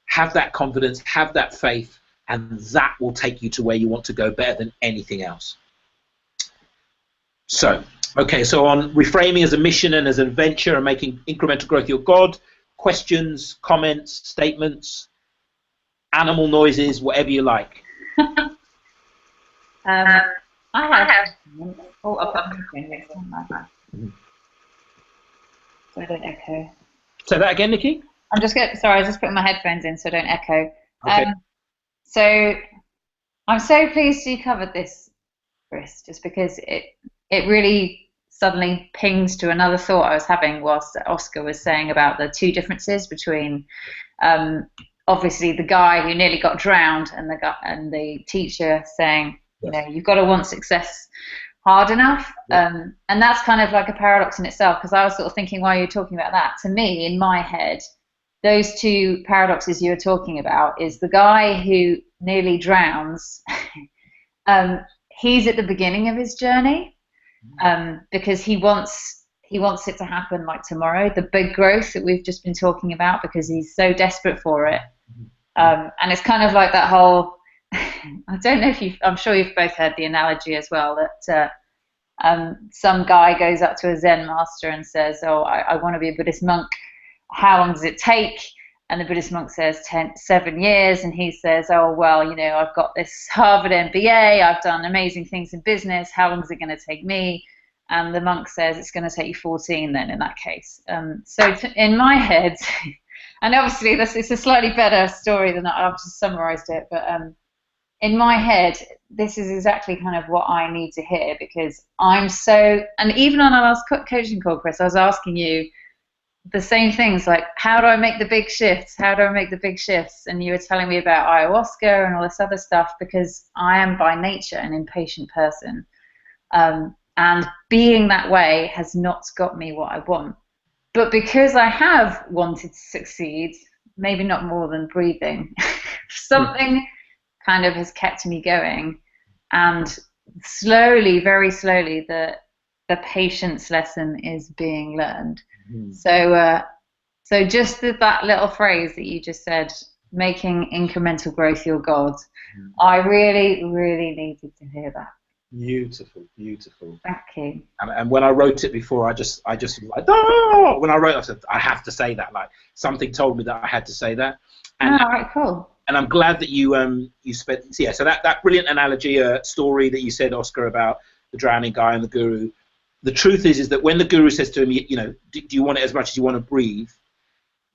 Have that confidence, have that faith, and that will take you to where you want to go better than anything else. So, okay, so on reframing as a mission and as an adventure and making incremental growth your God, questions, comments, statements, animal noises, whatever you like. I have. Oh, I'll put my phone next to my mouth. So I don't echo. Say that again, Nikki. I'm just getting, sorry, I was just putting my headphones in so I don't echo. Okay. So I'm so pleased you covered this, Chris, just because it really suddenly pings to another thought I was having whilst Oscar was saying about the two differences between obviously the guy who nearly got drowned and the teacher saying, you know, you've got to want success hard enough. And that's kind of like a paradox in itself, because I was sort of thinking while you were talking about that, to me, in my head, those two paradoxes you were talking about is the guy who nearly drowns, he's at the beginning of his journey, because he wants it to happen like tomorrow, the big growth that we've just been talking about, because he's so desperate for it. And it's kind of like that whole, I don't know if I'm sure you've both heard the analogy as well, that some guy goes up to a Zen master and says, oh, I want to be a Buddhist monk. How long does it take? And the Buddhist monk says 7 years, and he says, oh, well, you know, I've got this Harvard MBA, I've done amazing things in business, how long is it going to take me? And the monk says, it's going to take you 14 then in that case. In my head, and obviously this is a slightly better story than I've just summarized it, but in my head, this is exactly kind of what I need to hear, because I'm so, and even on our last coaching call, Chris, I was asking you the same things, like, how do I make the big shifts? How do I make the big shifts? And you were telling me about ayahuasca and all this other stuff, because I am by nature an impatient person. And being that way has not got me what I want. But because I have wanted to succeed, maybe not more than breathing, something kind of has kept me going. And slowly, very slowly, the patience lesson is being learned. So just that little phrase that you just said, making incremental growth your God, I really, really needed to hear that. Beautiful, beautiful. Thank you. And when I wrote it before, I just like, oh! When I wrote it, I said, I have to say that. Like, something told me that I had to say that. And, all right, cool. And I'm glad that you spent, yeah. So that brilliant analogy, story that you said, Oscar, about the drowning guy and the guru. The truth is that when the guru says to him, you know, do you want it as much as you want to breathe?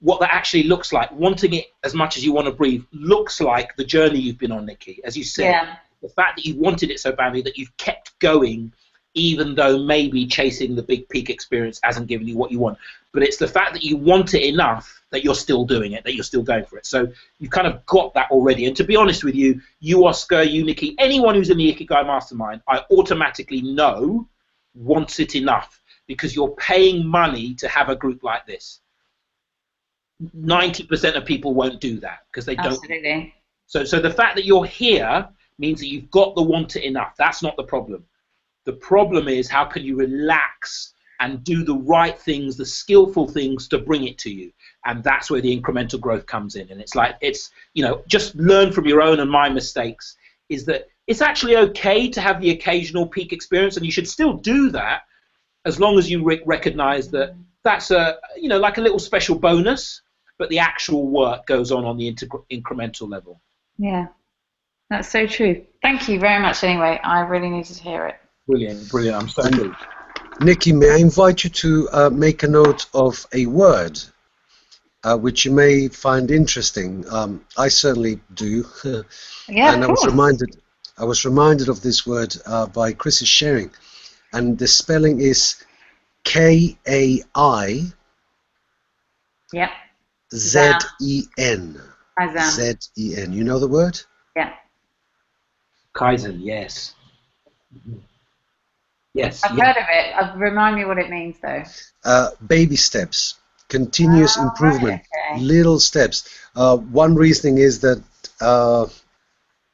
What that actually looks like, wanting it as much as you want to breathe, looks like the journey you've been on, Nikki, as you said. Yeah. The fact that you wanted it so badly that you've kept going, even though maybe chasing the big peak experience hasn't given you what you want. But it's the fact that you want it enough that you're still doing it, that you're still going for it. So you've kind of got that already. And to be honest with you, you, Oscar, you, Nikki, anyone who's in the Ikigai Mastermind, I automatically know wants it enough, because you're paying money to have a group like this. 90% of people won't do that because they don't. Absolutely. So the fact that you're here means that you've got the want it enough. That's not the problem. The problem is, how can you relax and do the right things, the skillful things to bring it to you? And that's where the incremental growth comes in. And it's like, you know, just learn from your own and my mistakes, is that it's actually okay to have the occasional peak experience, and you should still do that as long as you recognize that that's you know, like a little special bonus, but the actual work goes on the incremental level. Yeah, that's so true. Thank you very much anyway. I really needed to hear it. Brilliant, brilliant. I'm so good. Nikki, may I invite you to make a note of a word which you may find interesting? I certainly do. Yeah, and I was reminded of this word by Chris's sharing, and the spelling is K-A-I. Yep. Z-E-N. Z-E-N. You know the word? Yeah. Kaizen, yes. Yes. I've heard of it. Remind me what it means, though. Baby steps, continuous improvement, right, okay. little steps. One reasoning is that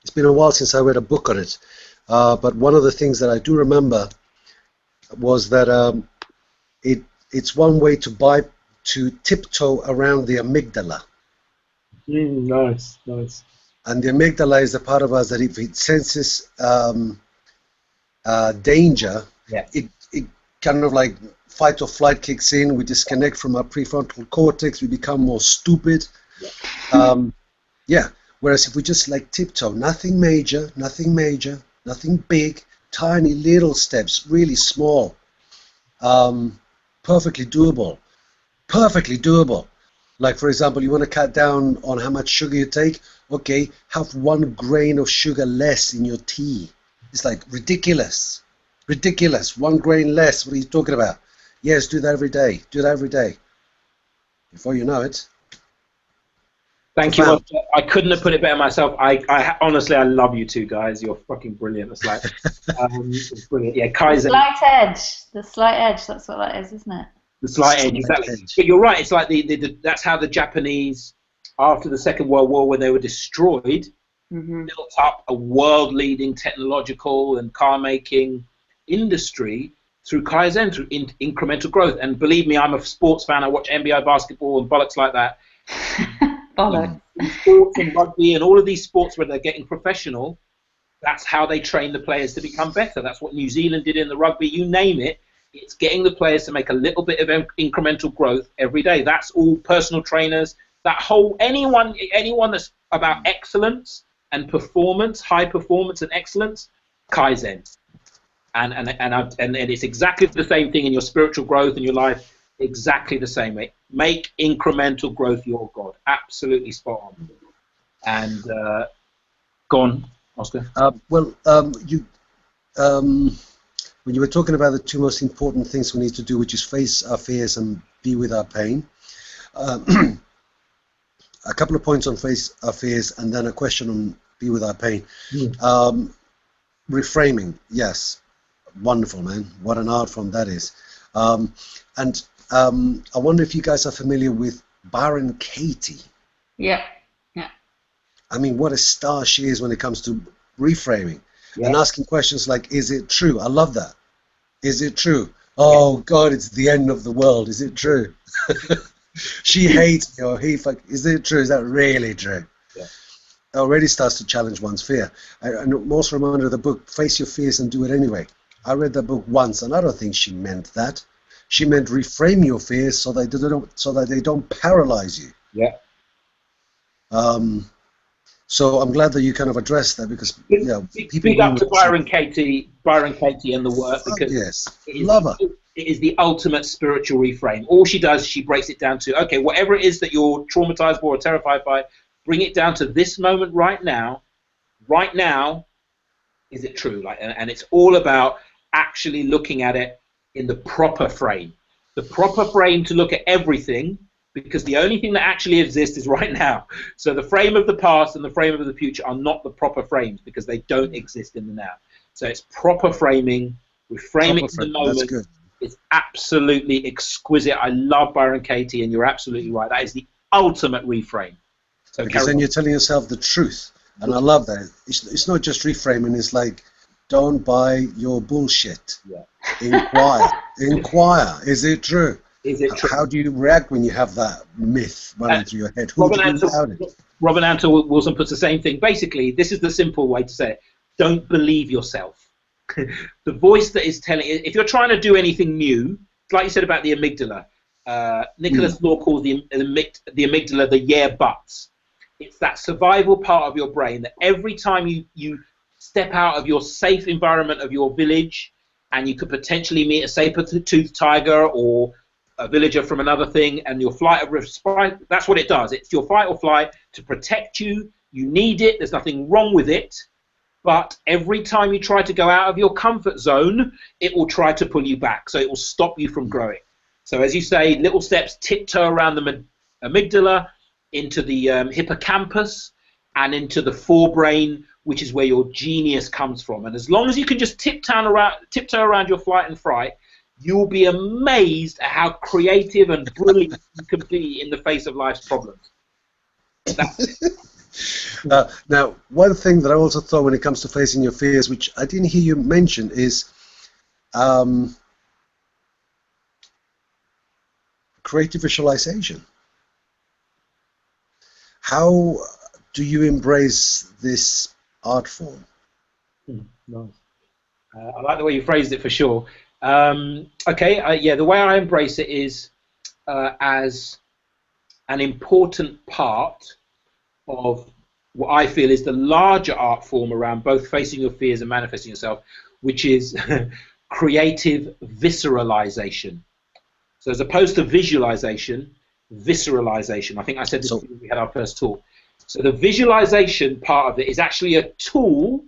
It's been a while since I read a book on it, but one of the things that I do remember was that it's one way to tiptoe around the amygdala. Nice, nice. And the amygdala is the part of us that if it senses danger, yeah. it kind of like fight or flight kicks in. We disconnect from our prefrontal cortex. We become more stupid. Yeah. Whereas if we just like tiptoe, nothing major, nothing big, tiny little steps, really small, perfectly doable. Like, for example, you want to cut down on how much sugar you take. Okay, have 1 grain of sugar less in your tea. It's like ridiculous. 1 grain less. What are you talking about? Yes, do that every day. Before you know it. Thank you. I couldn't have put it better myself. I honestly, I love you two guys. You're fucking brilliant. It's like, it's brilliant. Yeah, Kaizen. The slight edge. That's what that is, isn't it? The slight edge, exactly. But you're right. It's like that's how the Japanese, after the Second World War, when they were destroyed, built up a world-leading technological and car-making industry through Kaizen, through incremental growth. And believe me, I'm a sports fan. I watch NBA basketball and bollocks like that. Bollocks. Sports and rugby and all of these sports where they're getting professional, that's how they train the players to become better. That's what New Zealand did in the rugby. You name it. It's getting the players to make a little bit of incremental growth every day. That's all personal trainers. That whole anyone that's about excellence and performance, high performance and excellence, Kaizen. And it's exactly the same thing in your spiritual growth in your life. Exactly the same way. Make incremental growth your God. Absolutely spot on. And go on, Oscar. When you were talking about the 2 most important things we need to do, which is face our fears and be with our pain, a couple of points on face our fears and then a question on be with our pain. Reframing, yes, wonderful, man. What an art form that is. And I wonder if you guys are familiar with Byron Katie. Yeah. I mean, what a star she is when it comes to reframing. Yeah. And asking questions like, is it true? I love that. Is it true? Oh, God, it's the end of the world. Is it true? She hates me or he is it true? Is that really true? Yeah. It already starts to challenge one's fear. And I'm also reminded of the book, Face Your Fears and Do It Anyway. I read that book once, and I don't think she meant that. She meant reframe your fears so that they don't paralyze you. Yeah. So I'm glad that you kind of addressed that because people big up to Byron Katie and the work because yes, love her. It is the ultimate spiritual reframe. All she does, she breaks it down to okay, whatever it is that you're traumatized by or terrified by, bring it down to this moment right now. Right now, is it true? And it's all about actually looking at it in the proper frame. The proper frame to look at everything. Because the only thing that actually exists is right now. So the frame of the past and the frame of the future are not the proper frames because they don't exist in the now. So it's proper framing, reframing the moment. That's good. It's absolutely exquisite. I love Byron Katie, and you're absolutely right. That is the ultimate reframe. So because then you're telling yourself the truth. And I love that. It's not just reframing. It's like, don't buy your bullshit. Yeah. Inquire. Is it true? Is it true? How do you react when you have that myth running through your head? Robin Anton Wilson puts the same thing. Basically, this is the simple way to say it. Don't believe yourself. The voice that is telling, if you're trying to do anything new, like you said about the amygdala, Nicholas Law calls the amygdala the yeah buts. It's that survival part of your brain that every time you step out of your safe environment of your village and you could potentially meet a saber-toothed tiger or a villager from another thing, and your flight or respite, that's what it does. It's your fight or flight to protect you. You need it. There's nothing wrong with it. But every time you try to go out of your comfort zone, it will try to pull you back. So it will stop you from growing. So as you say, little steps tiptoe around the amygdala, into the hippocampus, and into the forebrain, which is where your genius comes from. And as long as you can just tiptoe around your flight and fright, you'll be amazed at how creative and brilliant you can be in the face of life's problems. Now, one thing that I also thought when it comes to facing your fears, which I didn't hear you mention, is creative visualization. How do you embrace this art form? Nice. I like the way you phrased it, for sure. Okay, yeah, the way I embrace it is as an important part of what I feel is the larger art form around both facing your fears and manifesting yourself, which is creative visceralization. So as opposed to visualization, visceralization. I think I said this when we had our first talk. So the visualization part of it is actually a tool.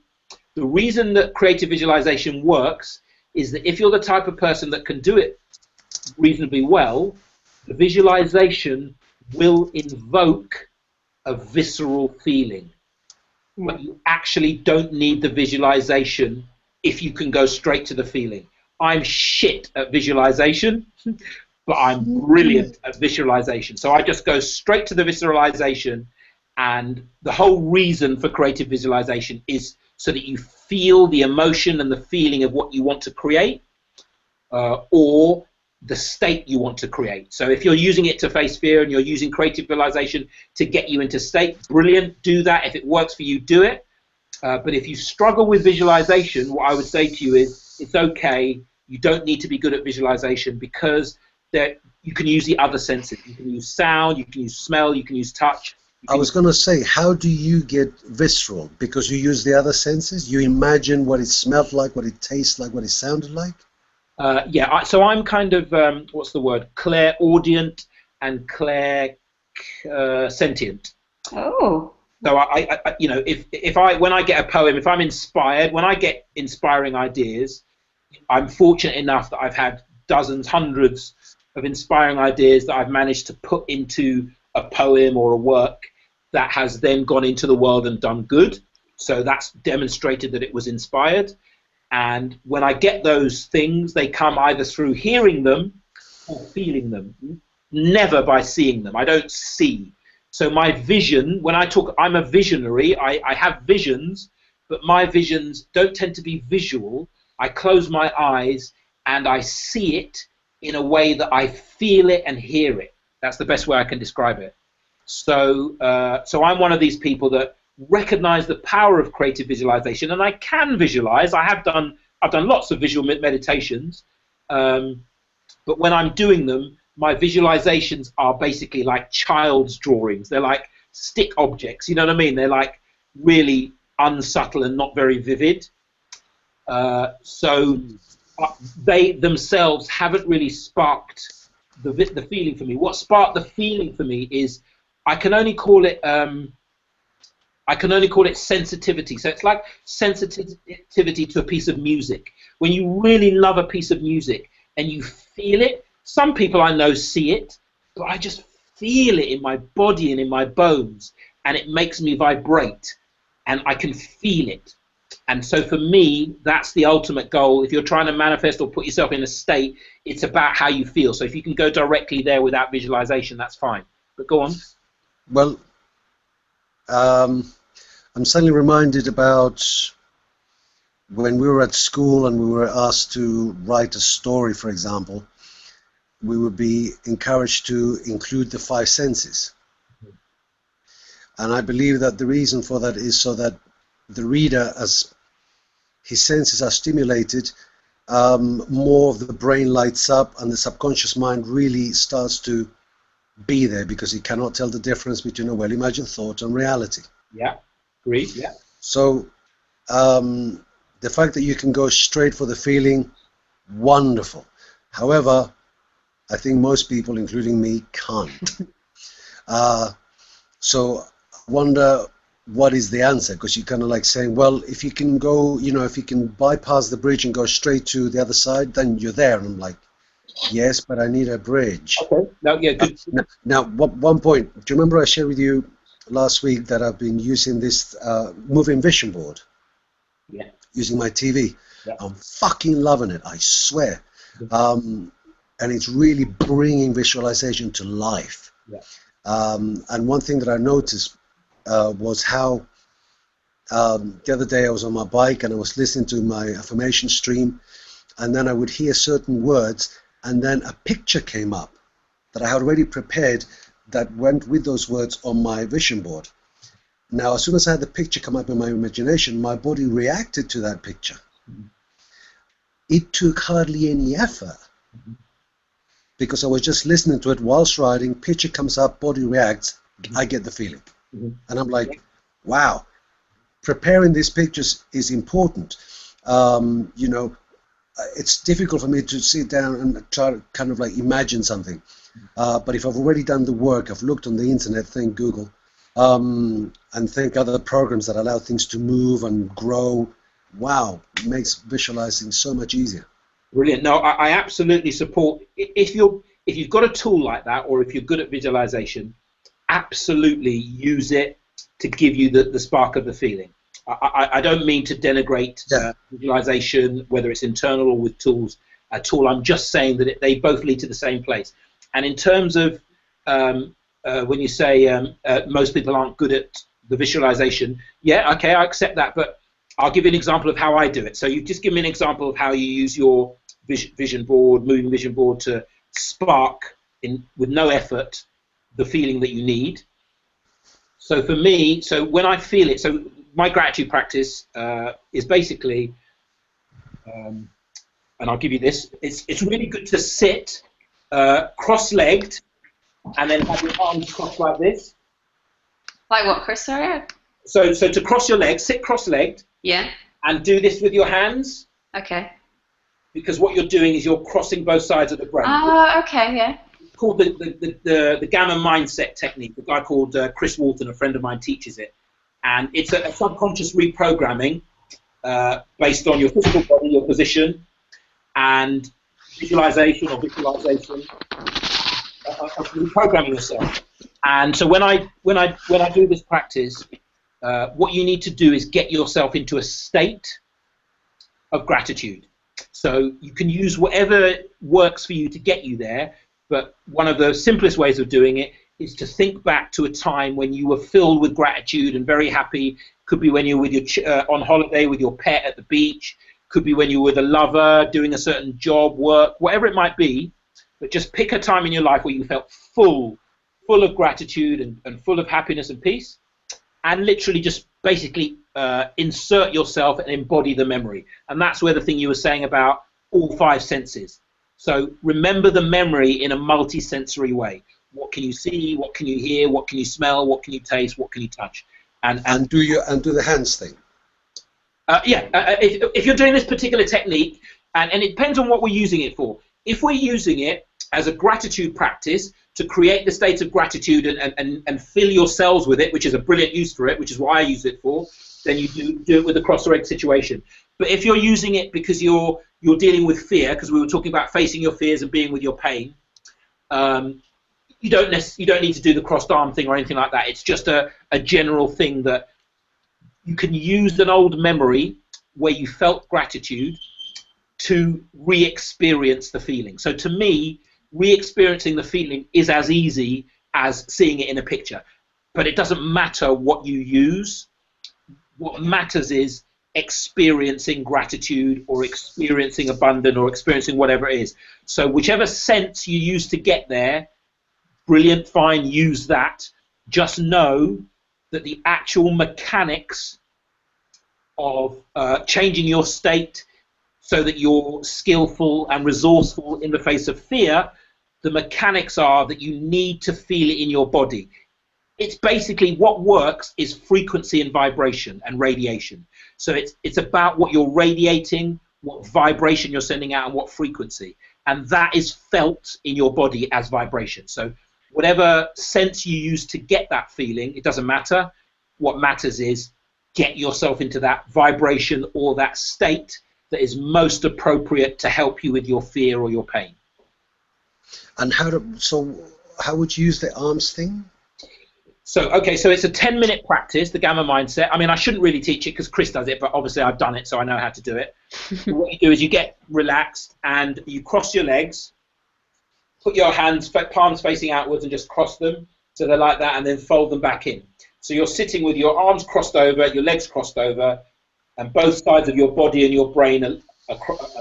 The reason that creative visualization works is that if you're the type of person that can do it reasonably well, the visualization will invoke a visceral feeling. But you actually don't need the visualization if you can go straight to the feeling. I'm shit at visualization, but I'm brilliant at visualization. So I just go straight to the visualization, and the whole reason for creative visualization is so that you feel the emotion and the feeling of what you want to create, or the state you want to create. So if you're using it to face fear and you're using creative visualization to get you into state, brilliant, do that. If it works for you, do it. But if you struggle with visualization, what I would say to you is it's okay. You don't need to be good at visualization, because you can use the other senses. You can use sound, you can use smell, you can use touch. I was going to say, how do you get visceral? Because you use the other senses? You imagine what it smelled like, what it tastes like, what it sounded like? Yeah, so I'm kind of, what's the word, clairaudient and clairsentient. Oh. So I you know, when I get a poem, if I'm inspired, when I get inspiring ideas, I'm fortunate enough that I've had dozens, hundreds of inspiring ideas that I've managed to put into a poem or a work that has then gone into the world and done good. So that's demonstrated that it was inspired. And when I get those things, they come either through hearing them or feeling them, never by seeing them. I don't see. So my vision, when I talk, I'm a visionary. I have visions, but my visions don't tend to be visual. I close my eyes and I see it in a way that I feel it and hear it. That's the best way I can describe it. So, so I'm one of these people that recognize the power of creative visualization, and I can visualize. I've done lots of visual meditations, but when I'm doing them, my visualizations are basically like child's drawings. They're like stick objects, you know what I mean? They're like really unsubtle and not very vivid. So they themselves haven't really sparked the feeling for me. What sparked the feeling for me is I can only call it sensitivity. So it's like sensitivity to a piece of music. When you really love a piece of music and you feel it, some people I know see it, but I just feel it in my body and in my bones, and it makes me vibrate, and I can feel it. And so for me, that's the ultimate goal. If you're trying to manifest or put yourself in a state, it's about how you feel. So if you can go directly there without visualization, that's fine. But go on. Well, I'm suddenly reminded about when we were at school and we were asked to write a story, for example. We would be encouraged to include the 5 senses. And I believe that the reason for that is so that the reader, as his senses are stimulated, more of the brain lights up and the subconscious mind really starts to be there, because he cannot tell the difference between a well-imagined thought and reality. Yeah, agreed, yeah. So the fact that you can go straight for the feeling, wonderful. However, I think most people, including me, can't. So I wonder what is the answer, because you're kind of like saying, well, if you can go, you know, if you can bypass the bridge and go straight to the other side, then you're there. And I'm like, yes, but I need a bridge. Okay. No, yeah, good. Now, one point. Do you remember I shared with you last week that I've been using this moving vision board? Yeah. Using my TV. Yeah. I'm fucking loving it, I swear. And it's really bringing visualization to life. Yeah. And one thing that I noticed was how the other day I was on my bike and I was listening to my affirmation stream, and then I would hear certain words, and then a picture came up that I had already prepared that went with those words on my vision board. Now, as soon as I had the picture come up in my imagination, my body reacted to that picture. It took hardly any effort because I was just listening to it whilst riding. Picture comes up, body reacts, I get the feeling. And I'm like, wow, preparing these pictures is important. You know, it's difficult for me to sit down and try to kind of like imagine something. But if I've already done the work, I've looked on the internet, thank Google, and thank other programs that allow things to move and grow, wow, it makes visualizing so much easier. Brilliant. No, I absolutely support. If you've got a tool like that, or if you're good at visualization, absolutely use it to give you the spark of the feeling. I don't mean to denigrate visualization, whether it's internal or with tools at all. I'm just saying that they both lead to the same place. And in terms of when you say most people aren't good at the visualization, yeah, okay, I accept that, but I'll give you an example of how I do it. So you've just given me an example of how you use your vision board, moving vision board, to spark with no effort the feeling that you need. So for me, so when I feel it, so my gratitude practice is basically, and I'll give you this, it's really good to sit cross-legged and then have your arms crossed like this. Like what, Chris? Sorry? So to cross your legs, sit cross-legged. Yeah. And do this with your hands. Okay. Because what you're doing is you're crossing both sides of the brain. Oh, okay, yeah. It's called the gamma mindset technique. A guy called Chris Walton, a friend of mine, teaches it. And it's a subconscious reprogramming based on your physical body, your position, and visualization of reprogramming yourself. And so when I do this practice, what you need to do is get yourself into a state of gratitude. So you can use whatever works for you to get you there, but one of the simplest ways of doing it is to think back to a time when you were filled with gratitude and very happy. Could be when you were with your on holiday with your pet at the beach. Could be when you were with a lover, doing a certain job, work, whatever it might be. But just pick a time in your life where you felt full of gratitude and full of happiness and peace, and literally just basically insert yourself and embody the memory. And that's where the thing you were saying about all five senses. So remember the memory in a multi-sensory way. What can you see? What can you hear? What can you smell? What can you taste? What can you touch? And do the hands thing. If you're doing this particular technique, and it depends on what we're using it for. If we're using it as a gratitude practice to create the state of gratitude and fill your cells with it, which is a brilliant use for it, which is why I use it for, then you do it with the cross-leg situation. But if you're using it because you're dealing with fear, because we were talking about facing your fears and being with your pain, you don't need to do the crossed arm thing or anything like that. It's just a general thing that you can use an old memory where you felt gratitude to re-experience the feeling. So to me, re-experiencing the feeling is as easy as seeing it in a picture. But it doesn't matter what you use. What matters is experiencing gratitude or experiencing abundance or experiencing whatever it is. So whichever sense you use to get there, brilliant, fine, use that. Just know that the actual mechanics of changing your state so that you're skillful and resourceful in the face of fear, the mechanics are that you need to feel it in your body. It's basically what works is frequency and vibration and radiation. So it's about what you're radiating, what vibration you're sending out, and what frequency. And that is felt in your body as vibration. So whatever sense you use to get that feeling, it doesn't matter. What matters is get yourself into that vibration or that state that is most appropriate to help you with your fear or your pain. And how would you use the arms thing? So it's a 10-minute practice, the gamma mindset. I mean, I shouldn't really teach it because Chris does it, but obviously I've done it, so I know how to do it. What you do is you get relaxed and you cross your legs, put your hands, palms facing outwards, and just cross them so they're like that, and then fold them back in. So you're sitting with your arms crossed over, your legs crossed over, and both sides of your body and your brain are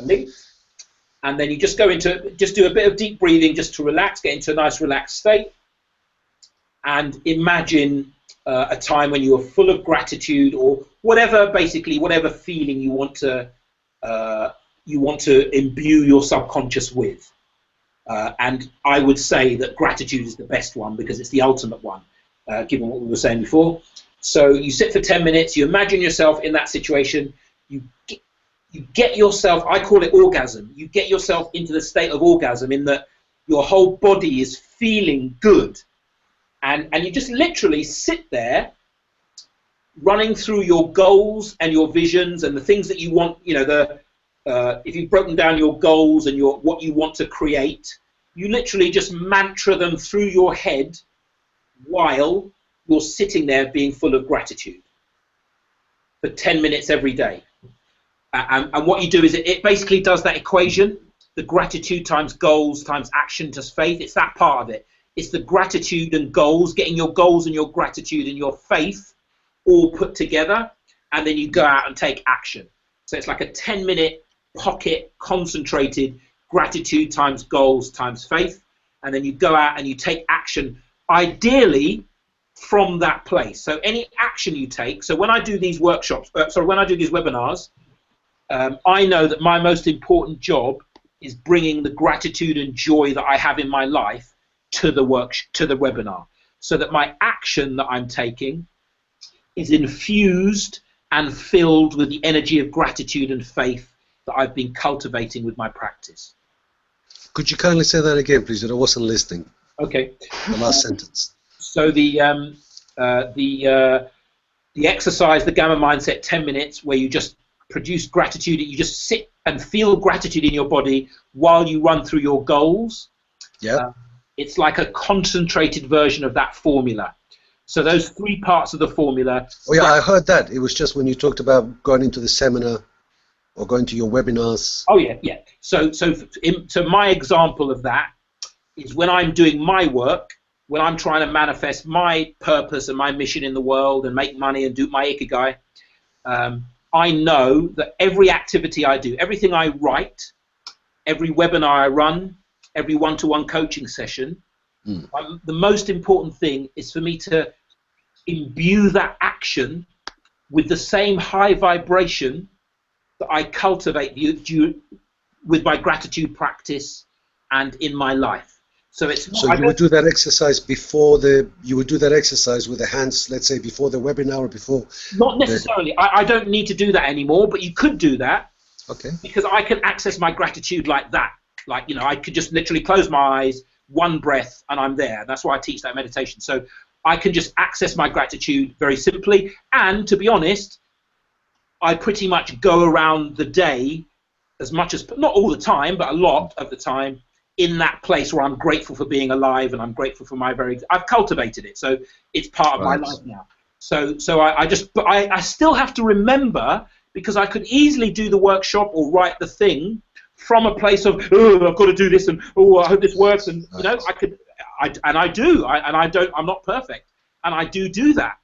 linked. And then you just go into, just do a bit of deep breathing just to relax, get into a nice relaxed state, and imagine a time when you are full of gratitude or whatever, basically whatever feeling you want to imbue your subconscious with. And I would say that gratitude is the best one because it's the ultimate one, given what we were saying before. So you sit for 10 minutes, you imagine yourself in that situation, you get yourself, I call it orgasm, you get yourself into the state of orgasm in that your whole body is feeling good. And you just literally sit there running through your goals and your visions and the things that you want, you know, if you've broken down your goals and what you want to create, you literally just mantra them through your head while you're sitting there being full of gratitude for 10 minutes every day. And what you do is it basically does that equation, the gratitude times goals times action times faith. It's that part of it. It's the gratitude and goals, getting your goals and your gratitude and your faith all put together, and then you go out and take action. So it's like a 10-minute pocket concentrated gratitude times goals times faith, and then you go out and you take action, ideally from that place. So any action you take, so when I do these workshops, when I do these webinars, I know that my most important job is bringing the gratitude and joy that I have in my life to the webinar, so that my action that I'm taking is infused and filled with the energy of gratitude and faith that I've been cultivating with my practice. Could you kindly say that again, please? I wasn't listening. Okay. The last sentence. So the exercise, the Gamma Mindset 10 minutes, where you just produce gratitude, you just sit and feel gratitude in your body while you run through your goals. Yeah. It's like a concentrated version of that formula. So those 3 parts of the formula. Oh yeah, I heard that. It was just when you talked about going into the seminar or going to your webinars. Oh yeah, yeah. So my example of that is when I'm doing my work, when I'm trying to manifest my purpose and my mission in the world and make money and do my Ikigai, I know that every activity I do, everything I write, every webinar I run, every one-to-one coaching session, the most important thing is for me to imbue that action with the same high vibration that I cultivate with my gratitude practice and in my life. So it's so you would do that exercise before you would do that exercise with the hands, let's say before the webinar or before. Not necessarily. I don't need to do that anymore, but you could do that. Okay. Because I can access my gratitude like that. Like, you know, I could just literally close my eyes, one breath, and I'm there. That's why I teach that meditation. So I can just access my gratitude very simply. And to be honest, I pretty much go around the day as much as, not all the time, but a lot of the time, in that place where I'm grateful for being alive and I'm grateful for I've cultivated it. So it's part of my life now. So I still have to remember, because I could easily do the workshop or write the thing from a place of, oh, I've got to do this, and oh, I hope this works, and you know, I'm not perfect, and I do that.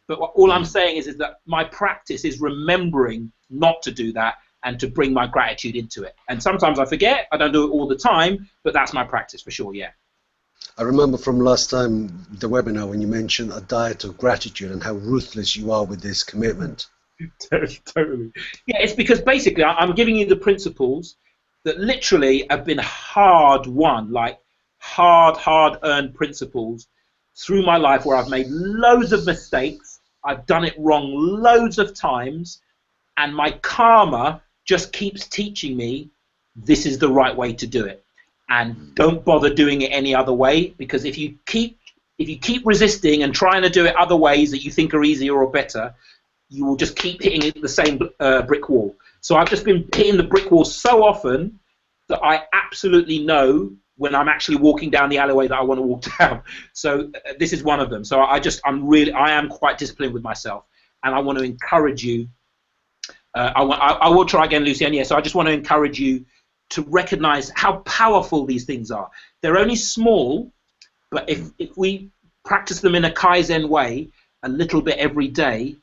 But all I'm saying is that my practice is remembering not to do that and to bring my gratitude into it. And sometimes I forget, I don't do it all the time, but that's my practice for sure, yeah. I remember from last time, the webinar, when you mentioned a diet of gratitude and how ruthless you are with this commitment. Totally. Yeah, it's because basically I'm giving you the principles that literally have been hard-won, like hard-earned principles through my life, where I've made loads of mistakes, I've done it wrong loads of times, and my karma just keeps teaching me this is the right way to do it. And don't bother doing it any other way, because if you keep resisting and trying to do it other ways that you think are easier or better, you will just keep hitting the same brick wall. So I've just been hitting the brick wall so often that I absolutely know when I'm actually walking down the alleyway that I want to walk down. So this is one of them. So I am quite disciplined with myself, and I want to encourage you. I will try again, Lucienne. Yeah. So I just want to encourage you to recognize how powerful these things are. They're only small, but if we practice them in a Kaizen way, a little bit every day,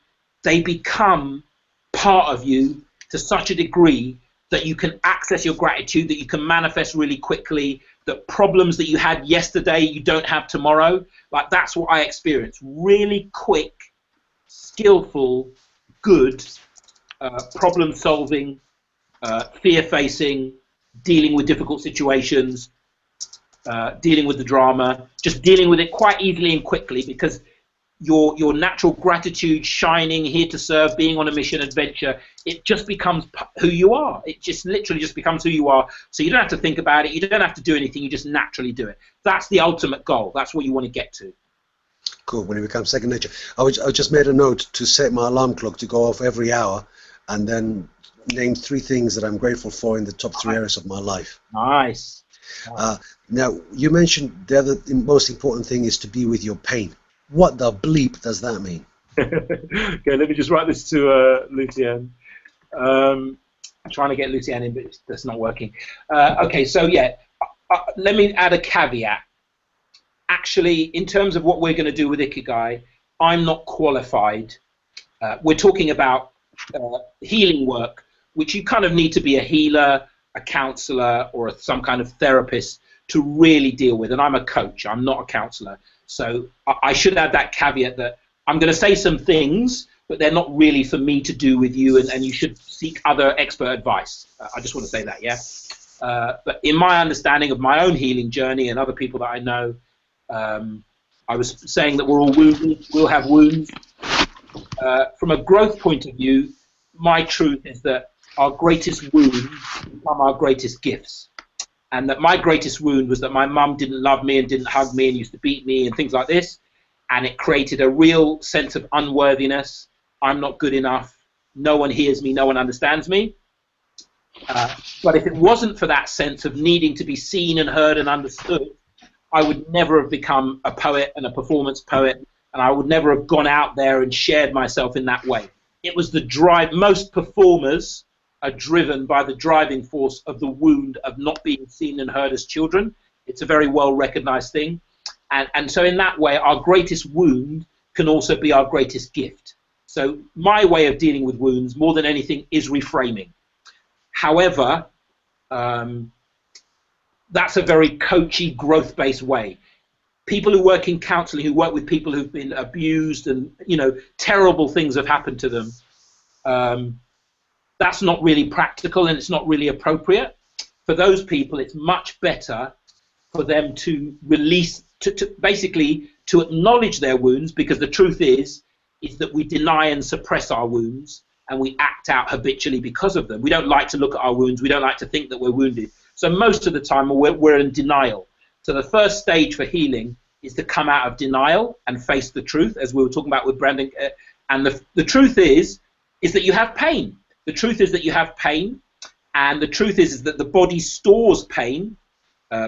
they become part of you to such a degree that you can access your gratitude, that you can manifest really quickly, that problems that you had yesterday you don't have tomorrow. Like, that's what I experienced. Really quick, skillful, good problem solving, fear facing, dealing with difficult situations, dealing with the drama, just dealing with it quite easily and quickly, because your natural gratitude, shining, here to serve, being on a mission, adventure, it just becomes who you are. It just literally just becomes who you are. So you don't have to think about it. You don't have to do anything. You just naturally do it. That's the ultimate goal. That's what you want to get to. Cool. When it becomes second nature. I just made a note to set my alarm clock to go off every hour, and then name 3 things that I'm grateful for in the top 3 areas of my life. Nice. Now, you mentioned the other most important thing is to be with your pain. What the bleep does that mean? Okay, let me just write this to Lucien. I'm trying to get Lucien in, but that's not working. Okay, so yeah, let me add a caveat. Actually, in terms of what we're going to do with Ikigai, I'm not qualified. We're talking about healing work, which you kind of need to be a healer, a counselor, or some kind of therapist to really deal with. And I'm a coach. I'm not a counselor. So I should add that caveat that I'm going to say some things, but they're not really for me to do with you, and you should seek other expert advice. I just want to say that, yeah? But in my understanding of my own healing journey and other people that I know, I was saying that we're all wounded, we'll have wounds. From a growth point of view, my truth is that our greatest wounds become our greatest gifts. And that my greatest wound was that my mum didn't love me and didn't hug me and used to beat me and things like this. And it created a real sense of unworthiness. I'm not good enough. No one hears me. No one understands me. But if it wasn't for that sense of needing to be seen and heard and understood, I would never have become a poet and a performance poet. And I would never have gone out there and shared myself in that way. It was the drive. Most performers are driven by the driving force of the wound of not being seen and heard as children. It's a very well recognized thing. And so in that way, our greatest wound can also be our greatest gift. So my way of dealing with wounds, more than anything, is reframing. However, that's a very coachy, growth-based way. People who work in counseling, who work with people who've been abused and, you know, terrible things have happened to them, that's not really practical and it's not really appropriate. For those people, it's much better for them to release, basically to acknowledge their wounds, because the truth is that we deny and suppress our wounds and we act out habitually because of them. We don't like to look at our wounds. We don't like to think that we're wounded. So most of the time we're in denial. So the first stage for healing is to come out of denial and face the truth, as we were talking about with Brandon. And the truth is that you have pain. The truth is that you have pain, and the truth is that the body stores pain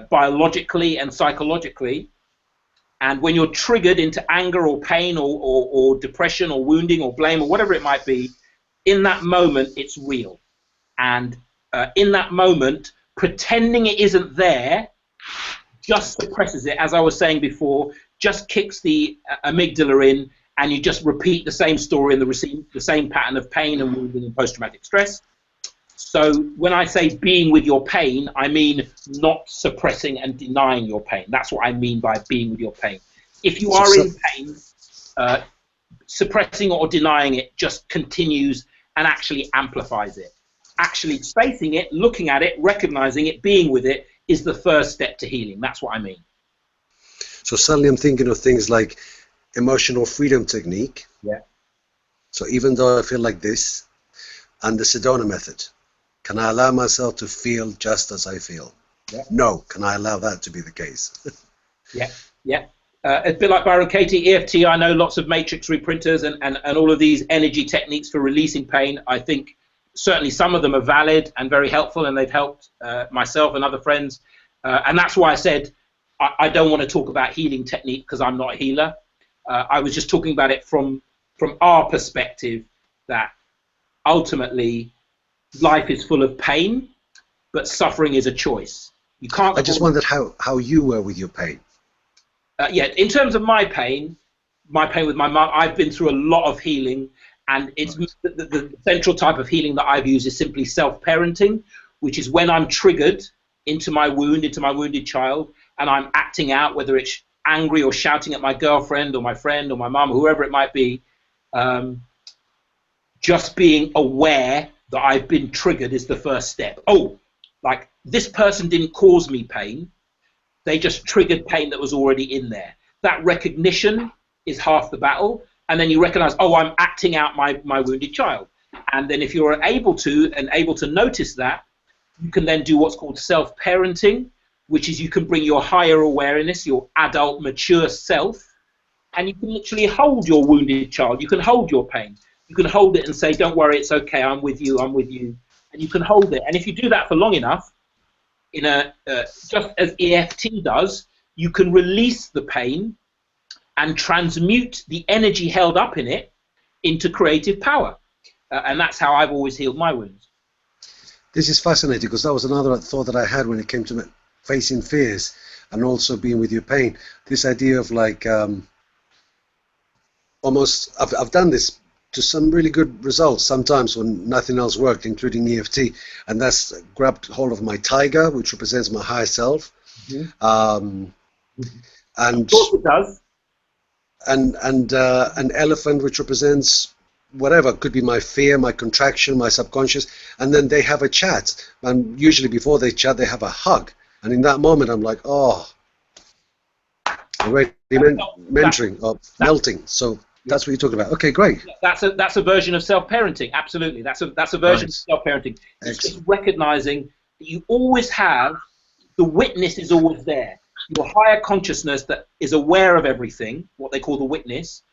biologically and psychologically. And when you're triggered into anger or pain or depression or wounding or blame or whatever it might be, in that moment it's real. And in that moment, pretending it isn't there just suppresses it, as I was saying before, just kicks the amygdala in, and you just repeat the same story and the same pattern of pain and wounding and post-traumatic stress. So when I say being with your pain, I mean not suppressing and denying your pain. That's what I mean by being with your pain. If you are in pain, suppressing or denying it just continues and actually amplifies it. Actually facing it, looking at it, recognizing it, being with it is the first step to healing. That's what I mean. So suddenly I'm thinking of things like emotional freedom technique. Yeah. So even though I feel like this, and the Sedona method, can I allow myself to feel just as I feel? Yeah. No. Can I allow that to be the case? Yeah, yeah. A bit like Byron Katie, EFT, I know lots of matrix reprinters and all of these energy techniques for releasing pain. I think certainly some of them are valid and very helpful, and they've helped myself and other friends. And that's why I said I don't want to talk about healing technique, because I'm not a healer. I was just talking about it from our perspective, that ultimately life is full of pain, but suffering is a choice. You can't. I just wondered how you were with your pain. Yeah, in terms of my pain, my pain with my mum, I've been through a lot of healing, and it's the central type of healing that I've used is simply self-parenting, which is when I'm triggered into my wounded child, and I'm acting out, whether it's angry or shouting at my girlfriend or my friend or my mum, whoever it might be, just being aware that I've been triggered is the first step. Oh, like this person didn't cause me pain. They just triggered pain that was already in there. That recognition is half the battle. And then you recognize, oh, I'm acting out my wounded child. And then if you're able to notice that, you can then do what's called self-parenting, which is you can bring your higher awareness, your adult, mature self, and you can literally hold your wounded child. You can hold your pain. You can hold it and say, don't worry, it's okay, I'm with you. And you can hold it. And if you do that for long enough, just as EFT does, you can release the pain and transmute the energy held up in it into creative power. And that's how I've always healed my wounds. This is fascinating, because that was another thought that I had when it came to facing fears and also being with your pain. This idea of like almost, I've done this to some really good results sometimes when nothing else worked, including EFT, and that's grabbed hold of my tiger, which represents my higher self. And of course it does. And an elephant, which represents whatever, could be my fear, my contraction, my subconscious, and then they have a chat, and usually before they chat they have a hug, and in that moment I'm like, oh, already mentoring or melting. So that's what you're talking about. Okay, great. That's a version of self-parenting. Absolutely, that's a version of self-parenting. It's just recognizing that you always have, the witness is always there. Your higher consciousness that is aware of everything, what they call the witness,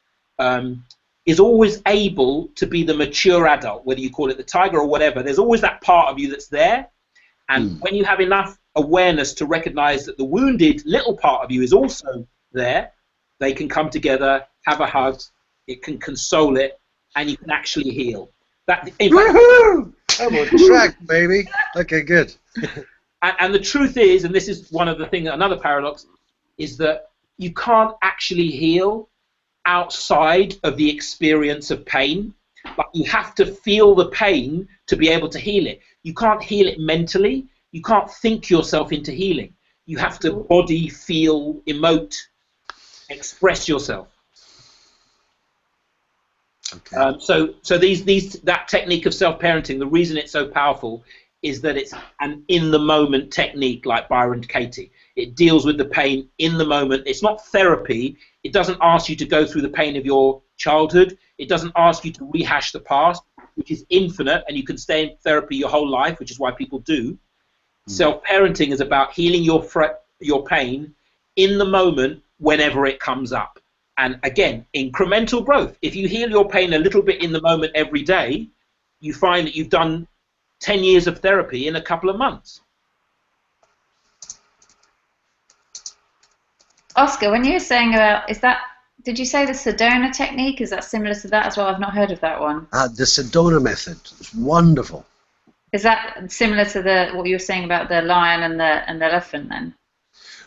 is always able to be the mature adult, whether you call it the tiger or whatever. There's always that part of you that's there. And when you have enough awareness to recognize that the wounded little part of you is also there, they can come together, have a hug, it can console it, and you can actually heal. Woohoo! I'm on track, baby. Okay, good. And the truth is, and this is one of the things, another paradox, is that you can't actually heal outside of the experience of pain. Like, you have to feel the pain to be able to heal it. You can't heal it mentally. You can't think yourself into healing. You have to body, feel, emote, express yourself. Okay. So that technique of self-parenting, the reason it's so powerful is that it's an in-the-moment technique, like Byron Katie. It deals with the pain in the moment. It's not therapy. It doesn't ask you to go through the pain of your childhood. It doesn't ask you to rehash the past, which is infinite, and you can stay in therapy your whole life, which is why people do. Self-parenting is about healing your pain in the moment whenever it comes up. And again, incremental growth. If you heal your pain a little bit in the moment every day, you find that you've done 10 years of therapy in a couple of months. Oscar, when you were saying about, did you say the Sedona technique? Is that similar to that as well? I've not heard of that one. The Sedona method. It's wonderful. Is that similar to what you were saying about the lion and the elephant then?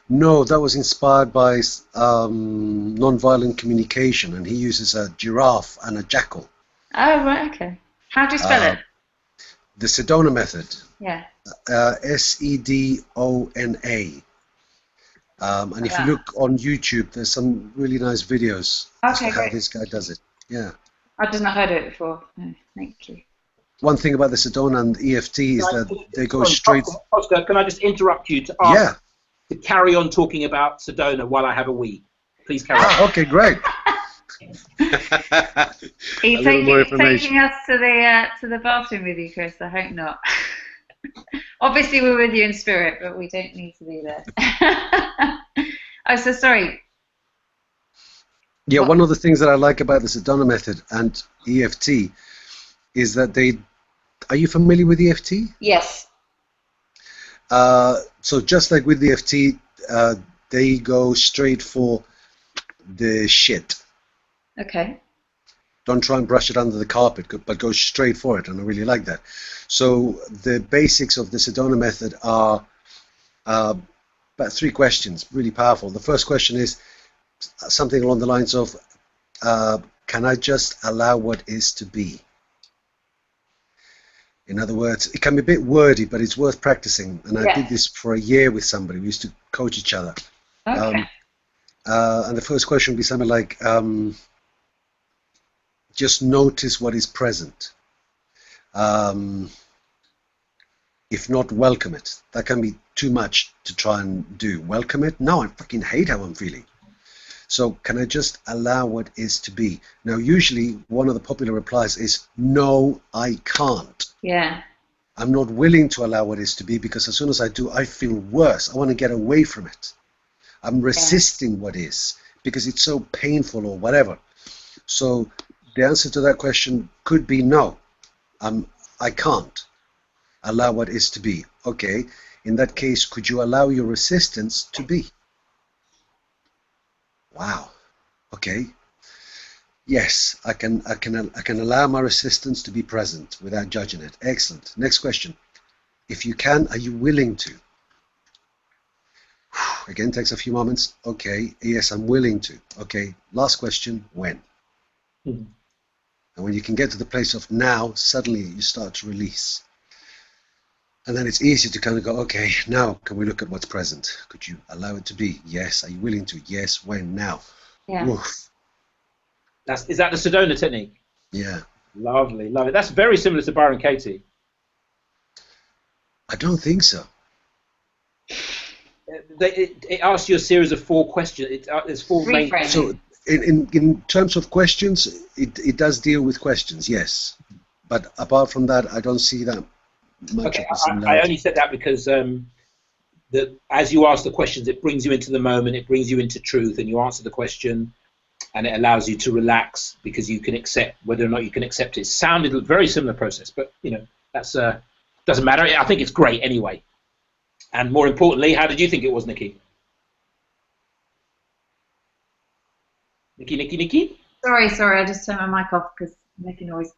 No, that was inspired by non-violent communication, and he uses a giraffe and a jackal. Oh, right, okay. How do you spell it? The Sedona method. Yeah. Sedona. And if you look on YouTube, there's some really nice videos as to how this guy does it. Yeah. I've just not heard of it before. No, thank you. One thing about the Sedona and EFT is that they go straight... Oscar, can I just interrupt you to ask to carry on talking about Sedona while I have a wee? Please carry on. Okay, great. Are you taking us to the bathroom with you, Chris? I hope not. Obviously, we're with you in spirit, but we don't need to do that. Oh, so sorry. Yeah, one of the things that I like about the Sedona method and EFT is that they... Are you familiar with EFT? Yes. So just like with EFT, they go straight for the shit. Okay. Don't try and brush it under the carpet, but go straight for it, and I really like that. So the basics of the Sedona method are about 3 questions, really powerful. The first question is something along the lines of, can I just allow what is to be? In other words, it can be a bit wordy, but it's worth practicing. And I did this for a year with somebody. We used to coach each other. Okay. And the first question would be something like, just notice what is present. If not, welcome it. That can be too much to try and do. Welcome it? No, I fucking hate how I'm feeling. So can I just allow what is to be? Now, usually one of the popular replies is, no, I can't. Yeah. I'm not willing to allow what is to be because as soon as I do, I feel worse. I want to get away from it. I'm resisting what is because it's so painful or whatever. So the answer to that question could be no. I can't allow what is to be. Okay, in that case, could you allow your resistance to be? Wow. Okay. Yes, I can allow my resistance to be present without judging it. Excellent. Next question. If you can, are you willing to? Again, takes a few moments. Okay. Yes, I'm willing to. Okay. Last question. When? And when you can get to the place of now, suddenly you start to release. And then it's easier to kind of go, okay, now can we look at what's present? Could you allow it to be? Yes. Are you willing to? Yes. When? Now. Yeah. Oof. Is that the Sedona technique? Yeah. Lovely, lovely. That's very similar to Byron Katie. I don't think so. It asks you a series of 4 questions. There's 4 main. Reframing. So in terms of questions, it does deal with questions, yes. But apart from that, I don't see that much of a similarity. I only said that because as you ask the questions, it brings you into the moment, it brings you into truth, and you answer the question, and it allows you to relax because you can accept whether or not you can accept it. It sounded a very similar process, but that's doesn't matter. I think it's great anyway. And more importantly, how did you think it was, Nikki? Nikki? Sorry, I just turned my mic off because I'm making noise.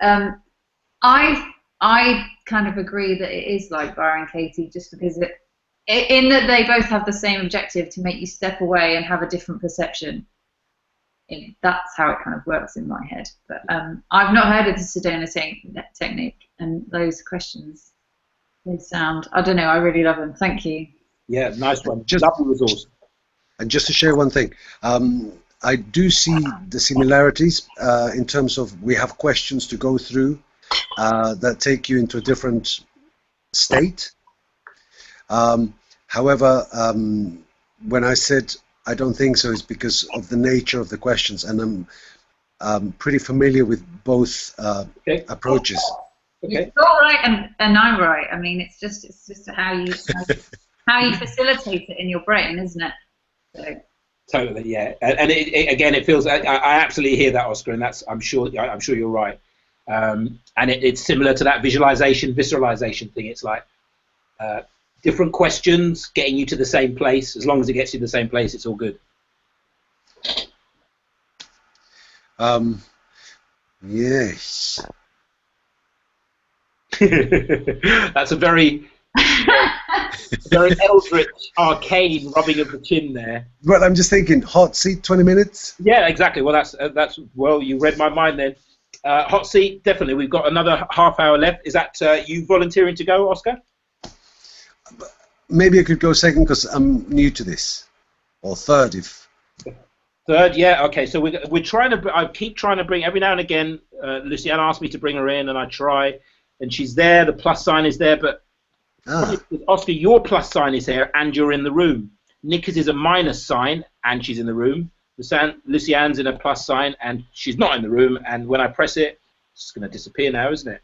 I kind of agree that it is like Byron Katie, just because in that they both have the same objective to make you step away and have a different perception. That's how it kind of works in my head. But I've not heard of the Sedona technique, and those questions, they sound, I don't know, I really love them. Thank you. Yeah, nice one. Lovely resource. And just to share one thing, I do see the similarities in terms of we have questions to go through that take you into a different state. However, when I said I don't think so, it's because of the nature of the questions, and I'm pretty familiar with both approaches. Okay. You're all right, and I'm right. I mean, it's just how you facilitate it in your brain, isn't it? So. Totally, yeah. And it feels. I absolutely hear that, Oscar, and I'm sure you're right. And it's similar to that visualization thing. It's like different questions getting you to the same place. As long as it gets you to the same place, it's all good. Yes. That's a very eldritch, arcane rubbing of the chin there. Well, I'm just thinking, hot seat, 20 minutes? Yeah, exactly. Well, that's well, you read my mind then. Hot seat, definitely. We've got another half hour left. Is that you volunteering to go, Oscar? Maybe I could go second because I'm new to this, or third if. Third, yeah, okay. So we're trying to. I keep trying to bring every now and again. Lucianne asked me to bring her in, and I try, and she's there. The plus sign is there, but Oscar, your plus sign is here, and you're in the room. Nikki's is a minus sign, and she's in the room. Lucianne's in a plus sign, and she's not in the room. And when I press it, it's going to disappear now, isn't it?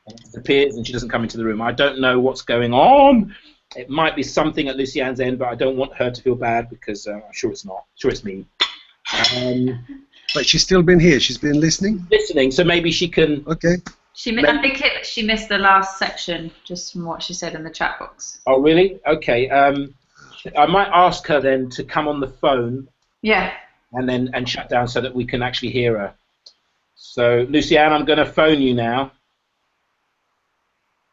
And it disappears, and she doesn't come into the room. I don't know what's going on. It might be something at Lucianne's end, but I don't want her to feel bad because I'm sure it's not. I'm sure it's me. But she's still been here. She's been listening. Listening, so maybe she can. Okay. I think she missed the last section just from what she said in the chat box. Oh, really? Okay. I might ask her then to come on the phone. Yeah. And shut down so that we can actually hear her. So, Lucianne, I'm going to phone you now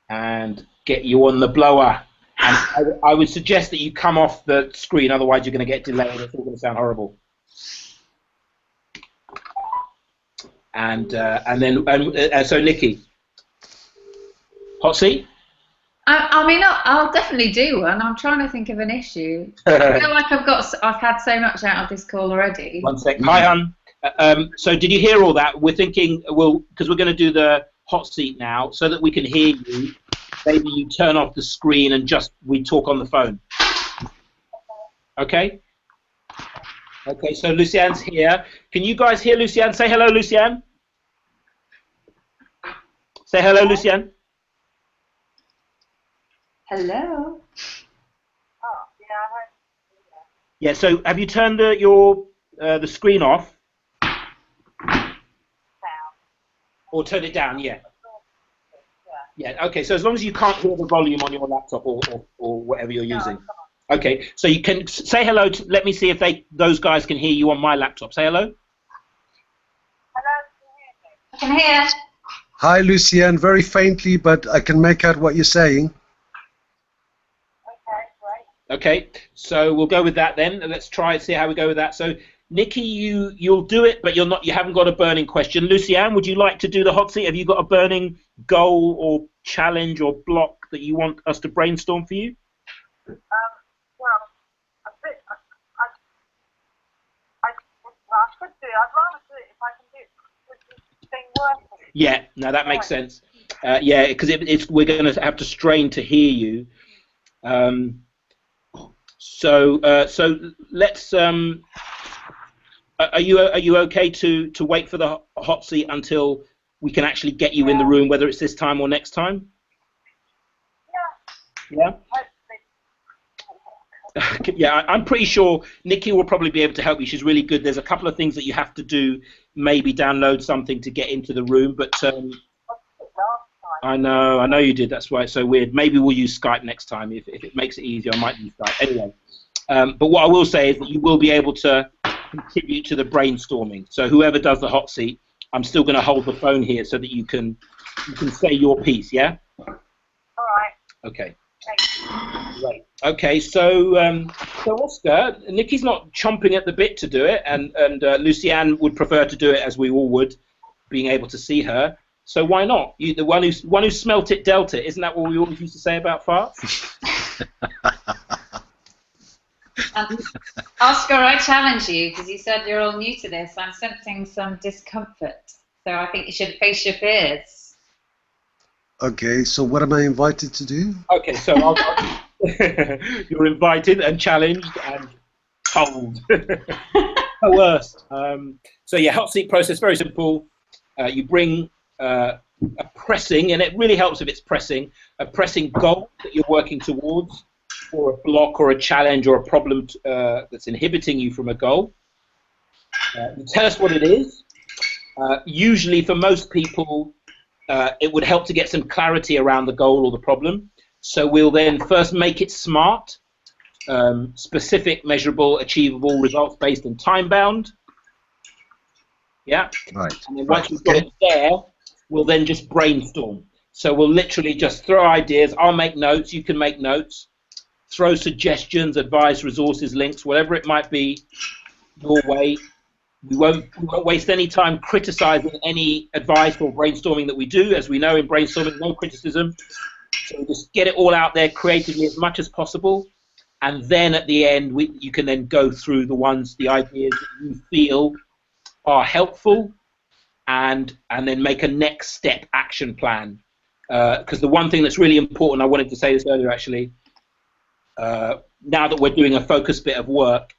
and get you on the blower. And I would suggest that you come off the screen, otherwise you're going to get delayed. It's all going to sound horrible. and so Nikki, hot seat. I mean, I'll definitely do one. I'm trying to think of an issue. I feel like I've had so much out of this call already. One sec. Hi, Hun. So did you hear all that? We're thinking, well, because we're going to do the hot seat now, so that we can hear you. Maybe you turn off the screen and we talk on the phone. Okay? Okay, so Lucianne's here. Can you guys hear Lucianne? Say hello, Lucianne. Say hello, Lucianne. Hello. Oh, yeah, I heard. Yeah, so have you turned the screen off? Sound. Or turn it down, yeah. Yeah, okay, so as long as you can't hear the volume on your laptop or whatever you're using. Okay, so you can say hello. Let me see if those guys can hear you on my laptop. Say hello. Hello, I can hear. Hi, Lucienne, very faintly, but I can make out what you're saying. okay, great. Okay, so we'll go with that then. Let's try and see how we go with that. So, Nikki, you'll do it, but you haven't got a burning question. Lucianne, would you like to do the hot seat? Have you got a burning goal or challenge or block that you want us to brainstorm for you? Well, a bit. I could do it. I'd rather do it if I can do it with this thing working. Yeah, no, that makes sense. Yeah, because we're going to have to strain to hear you. So let's. Are you okay to wait for the hot seat until we can actually get you in the room, whether it's this time or next time? Yeah. Yeah. Hopefully. Yeah, I'm pretty sure Nikki will probably be able to help you. She's really good. There's a couple of things that you have to do, maybe download something to get into the room, but I know you did. That's why it's so weird. Maybe we'll use Skype next time. If it makes it easier, I might use Skype. Anyway, but what I will say is that you will be able to contribute to the brainstorming. So whoever does the hot seat, I'm still going to hold the phone here so that you can say your piece, yeah? All right. Okay. Thanks. Right. Okay, so Oscar, Nikki's not chomping at the bit to do it, and Lucianne would prefer to do it as we all would, being able to see her. So why not? You, the one who smelt it dealt it. Isn't that what we always used to say about farts? Oscar, I challenge you because you said you're all new to this. I'm sensing some discomfort, so I think you should face your fears. Okay, so what am I invited to do? Okay, so you're invited and challenged and told. Coerced. So yeah, hot seat process, very simple. You bring a pressing, and it really helps if it's pressing, a pressing goal that you're working towards, or a block or a challenge or a problem that's inhibiting you from a goal. You tell us what it is. Usually for most people, it would help to get some clarity around the goal or the problem. So we'll then first make it SMART, specific, measurable, achievable, results-based, and time-bound. Yeah? Right. And then once we've got it there, we'll then just brainstorm. So we'll literally just throw ideas. I'll make notes. You can make notes. Throw suggestions, advice, resources, links, whatever it might be your way. We won't waste any time criticizing any advice or brainstorming that we do. As we know, in brainstorming, no criticism. So we just get it all out there creatively as much as possible. And then at the end, you can then go through the ideas that you feel are helpful, and then make a next step action plan. Because the one thing that's really important, I wanted to say this earlier actually, now that we're doing a focused bit of work,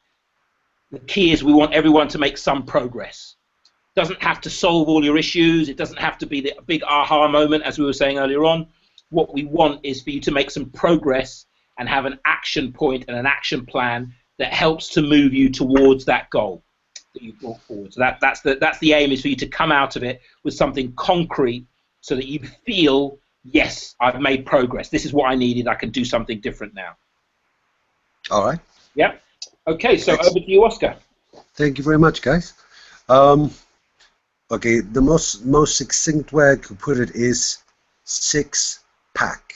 the key is we want everyone to make some progress. It doesn't have to solve all your issues. It doesn't have to be the big aha moment, as we were saying earlier on. What we want is for you to make some progress and have an action point and an action plan that helps to move you towards that goal that you brought forward. So that's the aim, is for you to come out of it with something concrete so that you feel, yes, I've made progress. This is what I needed. I can do something different now. All right. Yeah. Okay, so over to you, Oscar. Thank you very much, guys. Okay, the most succinct way I could put it is 6-pack.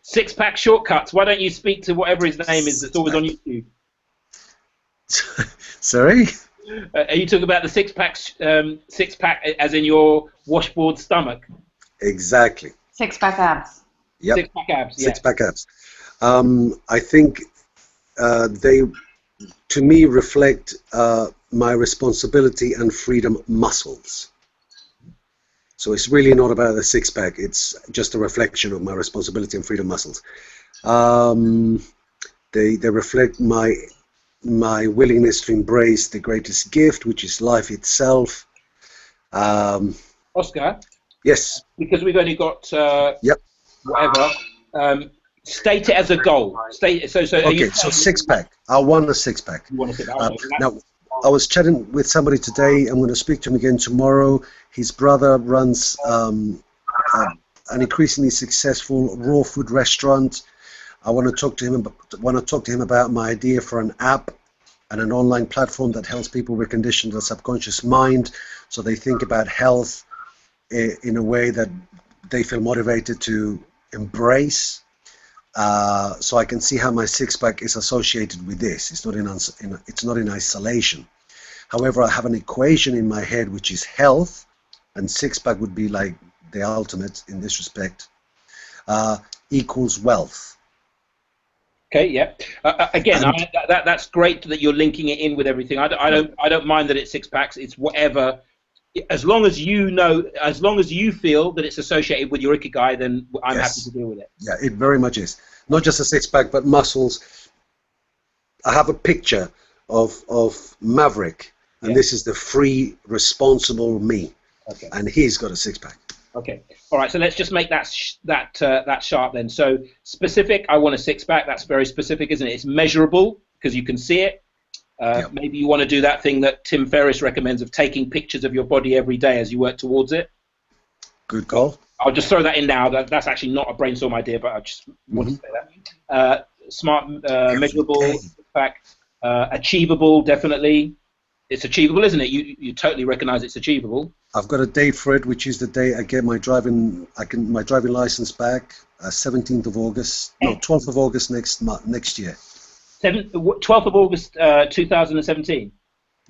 6-pack shortcuts. Why don't you speak to whatever his name is that's always on YouTube? Sorry? Are you talking about the six pack as in your washboard stomach? Exactly. Six-pack abs. Yep. Six-pack abs, yeah. Six-pack abs. I think they, to me, reflect my responsibility and freedom muscles. So it's really not about the six-pack. It's just a reflection of my responsibility and freedom muscles. They reflect my willingness to embrace the greatest gift, which is life itself. Oscar? Yes. Because we've only got Yep. whatever. State it as a goal. State so. Okay, so six-pack. I want a six-pack. You want to sit Now, I was chatting with somebody today. I'm going to speak to him again tomorrow. His brother runs an increasingly successful raw food restaurant. I want to talk to him about my idea for an app and an online platform that helps people recondition their subconscious mind, so they think about health in a way that they feel motivated to embrace. So I can see how my six-pack is associated with this. It's not in isolation. However, I have an equation in my head which is health, and six-pack would be like the ultimate in this respect, equals wealth. Okay, yeah. Again, that's great that you're linking it in with everything. I don't mind that it's six packs. It's whatever. As long as you know, as long as you feel that it's associated with your Ikigai, then I'm happy to deal with it. Yeah, it very much is. Not just a six-pack, but muscles. I have a picture of Maverick, and this is the free, responsible me. Okay. And he's got a six-pack. Okay. All right. So let's just make that sharp then. So specific. I want a six-pack. That's very specific, isn't it? It's measurable because you can see it. Maybe you want to do that thing that Tim Ferriss recommends of taking pictures of your body every day as you work towards it. Good call. I'll just throw that in now. That's actually not a brainstorm idea, but I just want to say that. Smart, measurable, fact, achievable, definitely. It's achievable, isn't it? You totally recognise it's achievable. I've got a date for it, which is the day I get my driving license back, 17th of August. No, 12th of August next year. 12th of August, 2017.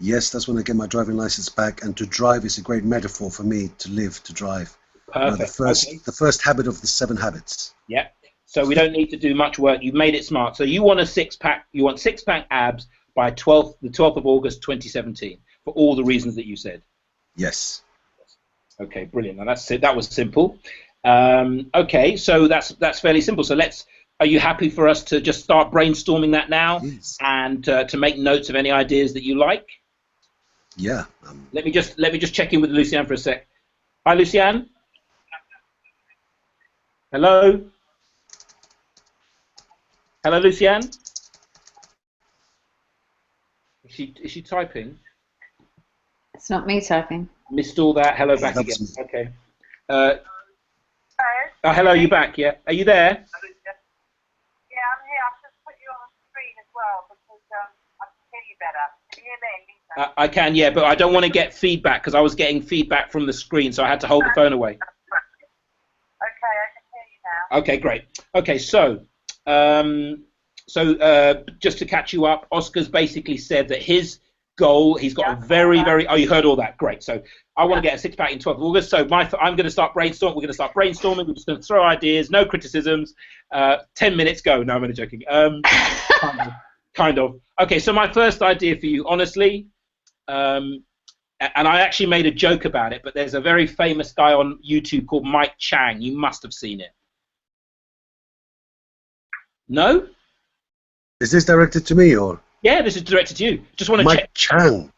Yes, that's when I get my driving license back, and to drive is a great metaphor for me to live, to drive. Perfect. The first habit of the 7 habits. Yeah. So we don't need to do much work. You've made it smart. So you want a six-pack. You want six-pack abs by the 12th of August, 2017, for all the reasons that you said. Yes. Okay, brilliant. Now that's it. That was simple. Okay, so that's fairly simple. So are you happy for us to just start brainstorming that now, and to make notes of any ideas that you like? Yeah. Let me just check in with Luciane for a sec. Hi, Luciane. Hello. Hello, Luciane. Is she typing? It's not me typing. Missed all that. Hello, back again. Okay. Hello? Oh, hello. You back? Yeah. Are you there? Yeah, I'm here. I've just put you on the screen as well because I can hear you better. Can you hear me? I can, yeah, but I don't want to get feedback because I was getting feedback from the screen, so I had to hold the phone away. Okay, I can hear you now. Okay, great. Okay, so just to catch you up, Oscar's basically said that his goal, he's got a very, oh, you heard all that, great. So I want to get a six-pack in 12th of August, so I'm going to start brainstorming. We're going to start brainstorming. We're just going to throw ideas, no criticisms. 10 minutes, go. No, I'm only joking. Kind of. Okay, so my first idea for you, honestly, and I actually made a joke about it, but there's a very famous guy on YouTube called Mike Chang. You must have seen it. No? Is this directed to me or? Yeah, this is directed to you. Just want to Mike check. Chang.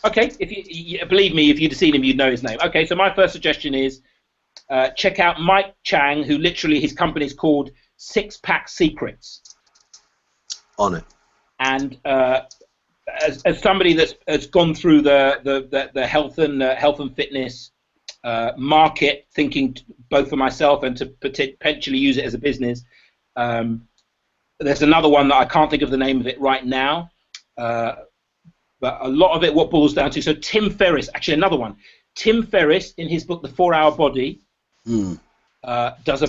Okay, if you believe me, if you'd have seen him, you'd know his name. Okay, so my first suggestion is check out Mike Chang, who literally his company is called Six Pack Secrets. On it. And as somebody that has gone through the health and fitness market, thinking both for myself and to potentially use it as a business, there's another one that I can't think of the name of it right now, but a lot of it what boils down to. So Tim Ferriss, actually another one. Tim Ferriss in his book The 4-Hour Body does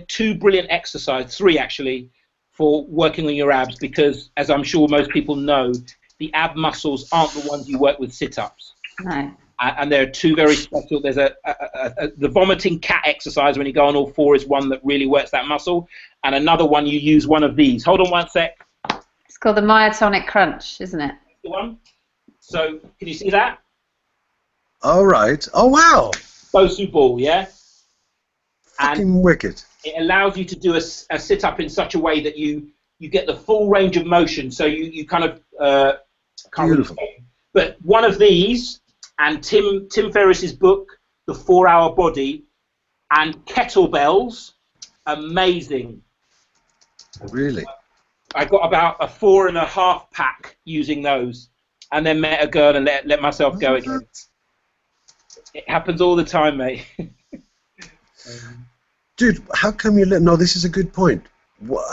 two brilliant exercises, 3 actually, for working on your abs, because as I'm sure most people know, the ab muscles aren't the ones you work with sit-ups. No. And there are two very special. There's the vomiting cat exercise when you go on all four is one that really works that muscle, and another one you use one of these. Hold on one sec. It's called the Myotonic Crunch, isn't it? The one. So can you see that? All right. Oh wow. Bosu ball, yeah. Fucking wicked. It allows you to do a sit-up in such a way that you get the full range of motion. So you kind of can't Beautiful. really, but one of these. And Tim Ferriss's book, The 4-Hour Body, and kettlebells, amazing. Really? I got about a 4.5 pack using those, and then met a girl and let myself go again. It happens all the time, mate. Dude, how come you let... No, this is a good point.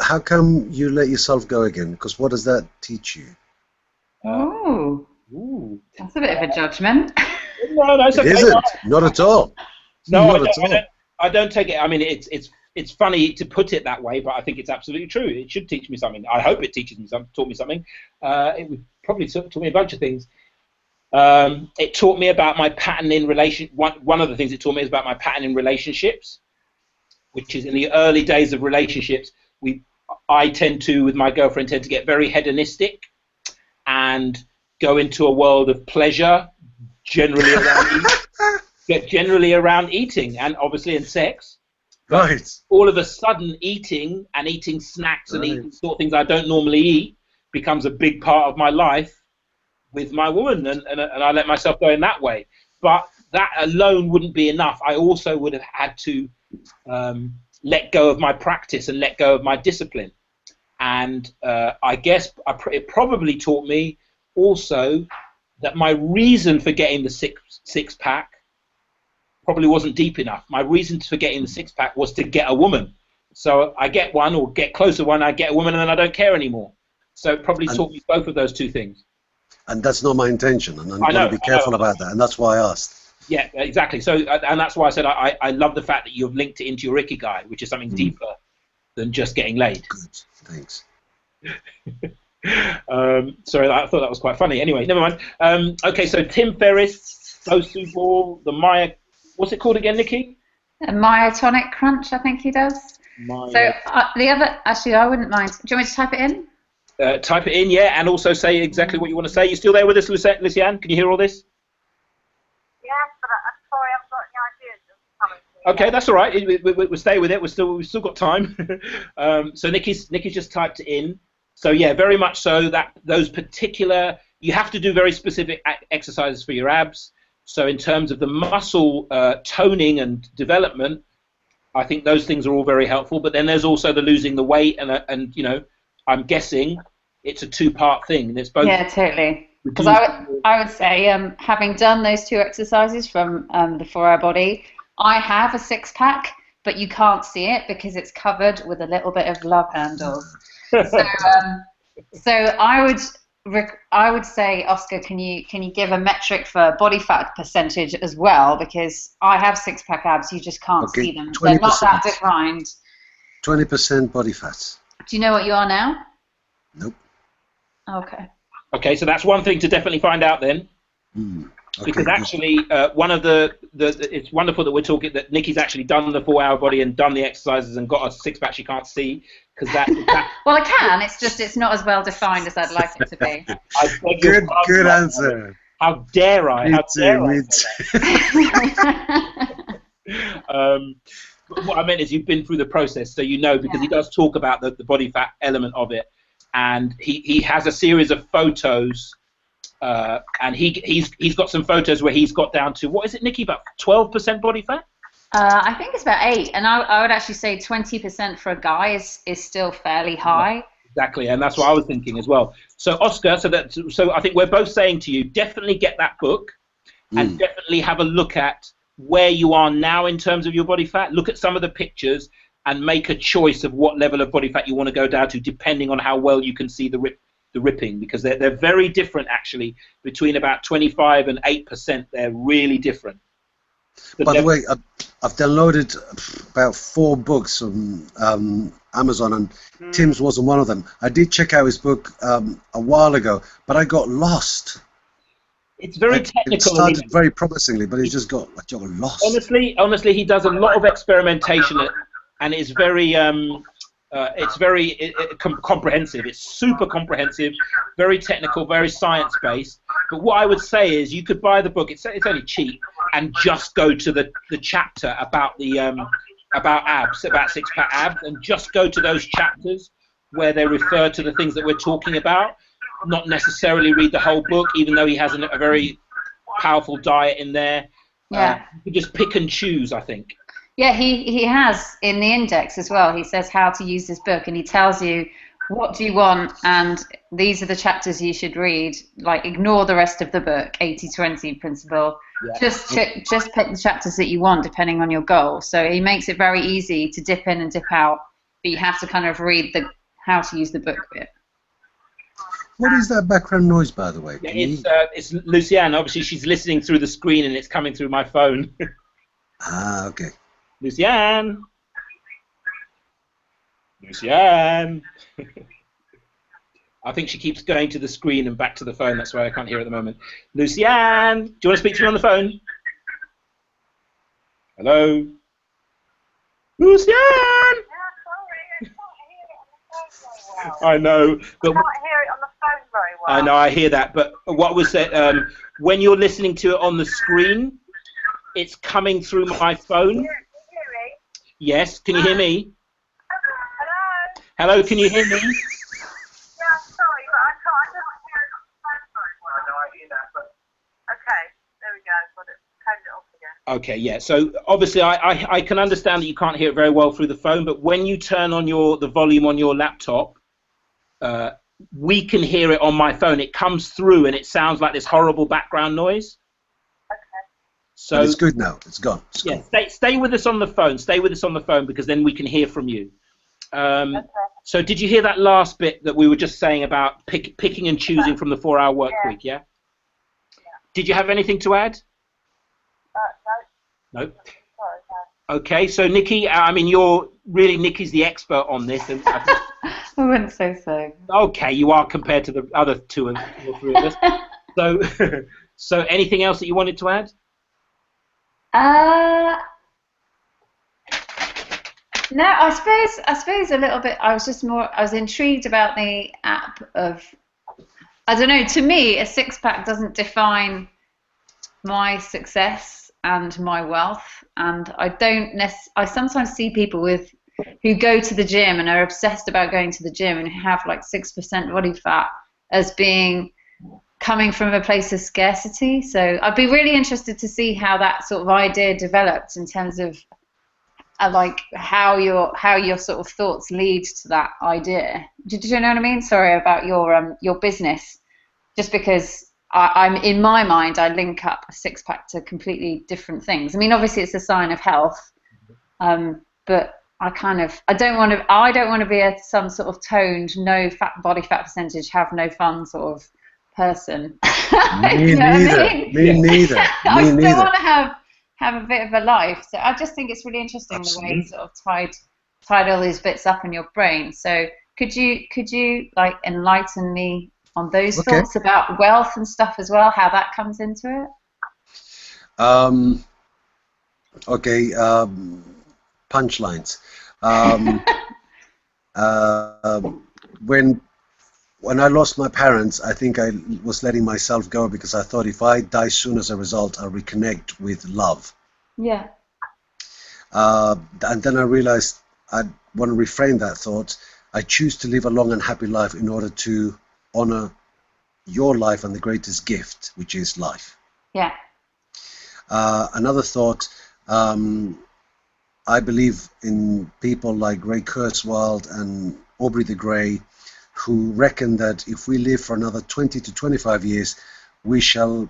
How come you let yourself go again? Because what does that teach you? Ooh, that's a bit of a judgment. No, it's okay. It isn't. Not at all. No, Not at all. I don't take it. I mean, it's funny to put it that way, but I think it's absolutely true. It should teach me something. I hope it teaches me something. Taught me something. It probably taught me a bunch of things. It taught me about my pattern in relation. One of the things it taught me is about my pattern in relationships, which is in the early days of relationships. I tend to, with my girlfriend, to get very hedonistic and go into a world of pleasure, generally around eating and obviously in sex. Right. All of a sudden, eating snacks and eating sort of things I don't normally eat becomes a big part of my life with my woman, and I let myself go in that way. But that alone wouldn't be enough. I also would have had to let go of my practice and let go of my discipline. And I guess it probably taught me also that my reason for getting the six pack probably wasn't deep enough. My reason for getting the six pack was to get a woman. So I get one or get close to one, I get a woman, and then I don't care anymore. So it probably taught me both of those two things. And that's not my intention, and I'm going to be careful about that, and that's why I asked. Yeah, exactly. So, and that's why I said I love the fact that you've linked it into your Ikigai, which is something deeper than just getting laid. Good, thanks. Sorry, I thought that was quite funny. Anyway, never mind. Okay, so Tim Ferriss, Bosu Ball, what's it called again, Nikki? A Myotonic Crunch, I think he does. So the other, actually, I wouldn't mind. Do you want me to type it in? Type it in, yeah, and also say exactly what you want to say. You still there with us, Lucianne? Can you hear all this? Yes, but I'm sorry, I've got any ideas. Okay, that's all right. We'll stay with it. We've still got time. So Nikki's just typed it in. So yeah, very much so. That those particular, you have to do very specific exercises for your abs. So in terms of the muscle toning and development, I think those things are all very helpful. But then there's also the losing the weight, and you know, I'm guessing it's a two-part thing. And it's both. Yeah, totally. Because I would say, having done those two exercises from the 4-Hour Body, I have a six-pack, but you can't see it because it's covered with a little bit of love handles. So I would say, Oscar, can you give a metric for body fat percentage as well? Because I have six-pack abs, you just can't see them. 20%. They're not that defined. 20% body fat. Do you know what you are now? Nope. Okay. Okay, so that's one thing to definitely find out then. Okay, because actually, one of the it's wonderful that we're talking that Nikki's actually done the 4-Hour Body and done the exercises and got a six-pack she can't see because that. Well, I can. It's not as well defined as I'd like it to be. Good answer. How dare I? Me too. What I meant is you've been through the process, so you know, because he does talk about the body fat element of it, and he has a series of photos. And he's got some photos where he's got down to, what is it, Nikki, about 12% body fat? I think it's about 8%, and I would actually say 20% for a guy is still fairly high. Yeah, exactly, and that's what I was thinking as well. So Oscar, so I think we're both saying to you, definitely get that book, and definitely have a look at where you are now in terms of your body fat. Look at some of the pictures and make a choice of what level of body fat you want to go down to, depending on how well you can see the ripping, because they're very different actually. Between about 25 and 8%, they're really different. By the way, I've downloaded about 4 books from Amazon, and Tim's wasn't one of them. I did check out his book a while ago, but I got lost. It's very technical. It started very promisingly, but it just got lost. Honestly, he does a lot of experimentation, and it's very comprehensive. It's super comprehensive, very technical, very science-based. But what I would say is, you could buy the book. It's only cheap, and just go to the chapter about the about abs, about six-pack abs, and just go to those chapters where they refer to the things that we're talking about. Not necessarily read the whole book, even though he has a very powerful diet in there. Yeah. You just pick and choose, I think. Yeah, he has in the index as well. He says how to use this book, and he tells you what do you want, and these are the chapters you should read. Like, ignore the rest of the book, 80-20 principle. Yeah. Just pick the chapters that you want, depending on your goal. So he makes it very easy to dip in and dip out, but you have to kind of read the how to use the book bit. What is that background noise, by the way? It's Lucianne. Obviously, she's listening through the screen, and it's coming through my phone. Okay. Lucianne. Lucianne. I think she keeps going to the screen and back to the phone. That's why I can't hear at the moment. Lucianne, do you want to speak to me on the phone? Hello? Lucianne! I know, but I can't hear it on the phone very well. I know, I hear that. But what was it? When you're listening to it on the screen, it's coming through my phone. Can you hear me? Yes. Can you hear me? Hello? Hello. Can you hear me? Yeah, sorry, but I can't. I don't hear it on the phone very well. No, I hear that. But okay, there we go. Got it. Turned it off again. Okay, yeah. So obviously, I can understand that you can't hear it very well through the phone, but when you turn on the volume on your laptop, we can hear it on my phone. It comes through, and it sounds like this horrible background noise. Okay. So but it's good now. It's gone. Yeah, stay with us on the phone. Stay with us on the phone, because then we can hear from you. Okay. So did you hear that last bit that we were just saying about picking and choosing from the 4-hour work week? Yeah? Did you have anything to add? No. No. Sorry, no. Okay, so Nikki, I mean, Nikki's the expert on this. And I wouldn't say so. Okay, you are compared to the other 2 or 3 of us. So anything else that you wanted to add? No, I suppose a little bit. I was intrigued about the app of, I don't know, to me, a six-pack doesn't define my success and my wealth, and I sometimes see people who go to the gym and are obsessed about going to the gym and have like 6% body fat as being coming from a place of scarcity. So I'd be really interested to see how that sort of idea developed in terms of like how your sort of thoughts lead to that idea. Do you know what I mean? Sorry about your business, just because I'm in my mind I link up a six-pack to completely different things. I mean, obviously it's a sign of health, but I don't want to be some sort of toned, no body fat percentage, have no fun sort of person. Me neither. Me neither. I still want to have a bit of a life. So I just think it's really interesting. Absolutely. The way you sort of tied all these bits up in your brain. So could you like enlighten me on those thoughts about wealth and stuff as well, how that comes into it? Punchlines. When I lost my parents, I think I was letting myself go because I thought if I die soon as a result, I'll reconnect with love. Yeah. And then I realized I want to reframe that thought. I choose to live a long and happy life in order to honor your life and the greatest gift, which is life. Yeah. Another thought, I believe in people like Ray Kurzweil and Aubrey de Grey, who reckon that if we live for another 20 to 25 years, we shall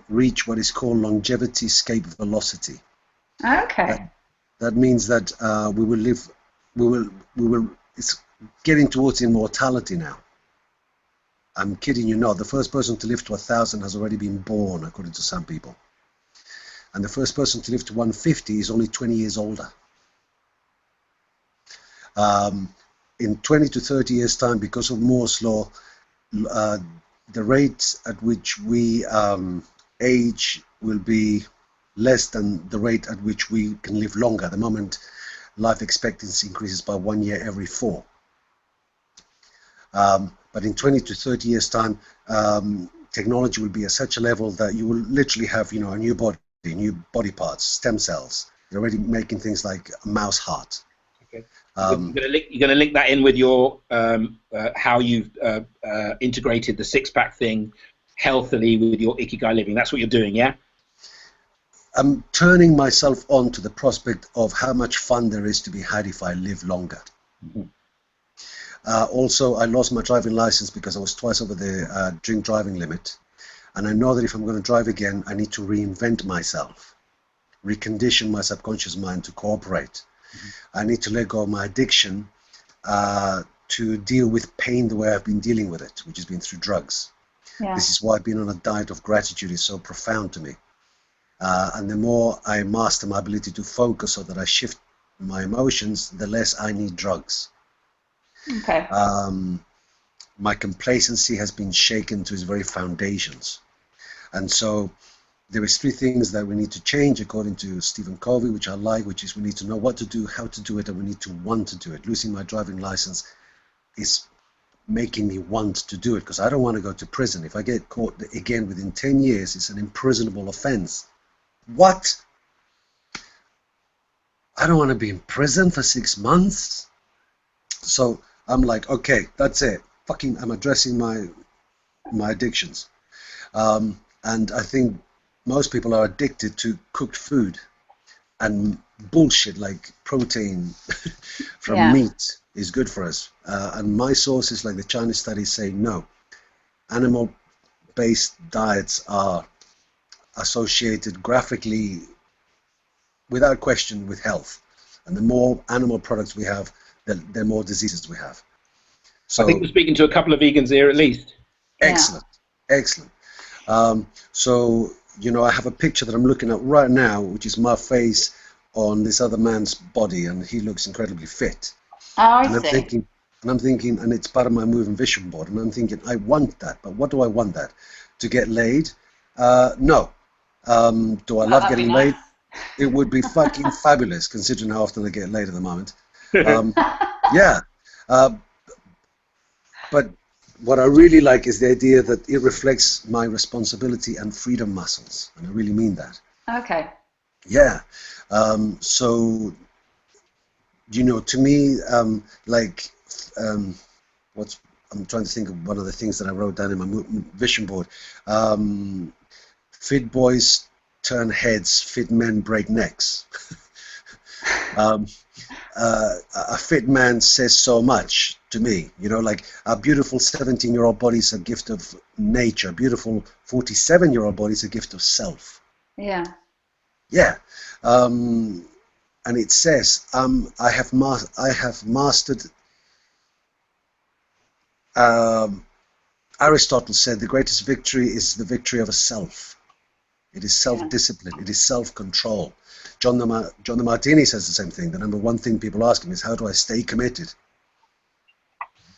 reach what is called longevity escape velocity. Okay. That means that we will live. It's getting towards immortality now. I'm kidding you not. The first person to live to 1,000 has already been born, according to some people. and the first person to live to 150 is only 20 years older. In 20 to 30 years' time, because of Moore's law, the rate at which we age will be less than the rate at which we can live longer. At the moment, life expectancy increases by 1 year every 4. But in 20 to 30 years' time, technology will be at such a level that you will literally have, a new body, new body parts, stem cells. They're already making things like a mouse heart. Okay. You're going to link that in with your how you've integrated the six-pack thing healthily with your Ikigai living. That's what you're doing, yeah? I'm turning myself on to the prospect of how much fun there is to be had if I live longer. Mm-hmm. Also, I lost my driving license because I was twice over the drink driving limit. And I know that if I'm going to drive again, I need to reinvent myself, recondition my subconscious mind to cooperate. Mm-hmm. I need to let go of my addiction to deal with pain the way I've been dealing with it, which has been through drugs. Yeah. This is why being on a diet of gratitude is so profound to me. And the more I master my ability to focus so that I shift my emotions, the less I need drugs. Okay. My complacency has been shaken to its very foundations. And so there is 3 things that we need to change according to Stephen Covey, which I like, which is we need to know what to do, how to do it, and we need to want to do it. Losing my driving license is making me want to do it because I don't want to go to prison. If I get caught again within 10 years, it's an imprisonable offense. What? I don't want to be in prison for 6 months. So I'm like, okay, that's it. I'm addressing my addictions. And I think most people are addicted to cooked food and bullshit like protein from meat is good for us. And my sources, like the Chinese studies, say no. Animal-based diets are associated graphically, without question, with health. And the more animal products we have, the more diseases we have. So, I think we're speaking to a couple of vegans here at least. Excellent, excellent. So, I have a picture that I'm looking at right now, which is my face on this other man's body, and he looks incredibly fit. Oh, I and see. I'm thinking, and it's part of my moving vision board, and I'm thinking, I want that, but what do I want that? To get laid? No. Do I love getting laid? It would be fucking fabulous, considering how often I get laid at the moment. Yeah. But what I really like is the idea that it reflects my responsibility and freedom muscles, and I really mean that. Okay. Yeah. So, to me, I'm trying to think of one of the things that I wrote down in my vision board. Fit boys turn heads, fit men break necks. A fit man says so much to me, like a beautiful 17-year-old body is a gift of nature. A beautiful 47-year-old body is a gift of self. Yeah. Yeah. And it says, I have mastered, Aristotle said the greatest victory is the victory of a self. It is self-discipline. It is self-control. John de Martini says the same thing. The number one thing people ask him is, how do I stay committed?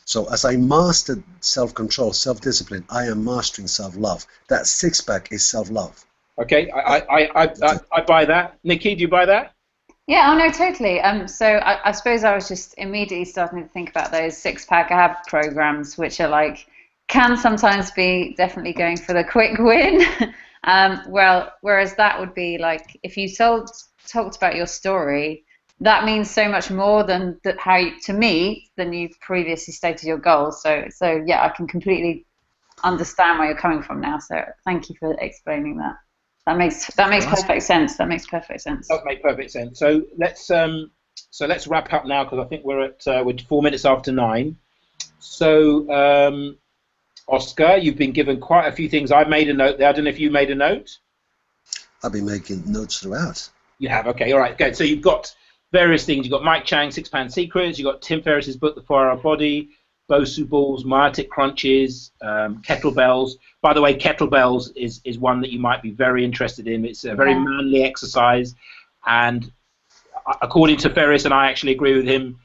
So as I mastered self-control, self-discipline, I am mastering self-love. That six-pack is self-love. Okay, I buy that. Nikki, do you buy that? Yeah, oh no, totally. So I suppose I was just immediately starting to think about those six-pack ab programs, which are like, can sometimes be definitely going for the quick win. Whereas that would be like, if you talked about your story, that means so much more than than you previously stated your goals. So yeah, I can completely understand where you're coming from now. So thank you for explaining that. That makes perfect sense. That makes perfect sense. That makes perfect sense. So let's wrap up now, because I think we're 4 minutes after 9. So Oscar, you've been given quite a few things. I've made a note there. I don't know if you made a note. I've been making notes throughout. You have. Okay. All right. Good. So you've got various things. You've got Mike Chang, 6 Pound Secrets. You've got Tim Ferriss's book, The 4-Hour Body. Bosu balls, Myotonic Crunches, Kettlebells. By the way, Kettlebells is one that you might be very interested in. It's a very manly exercise, and according to Ferris, and I actually agree with him,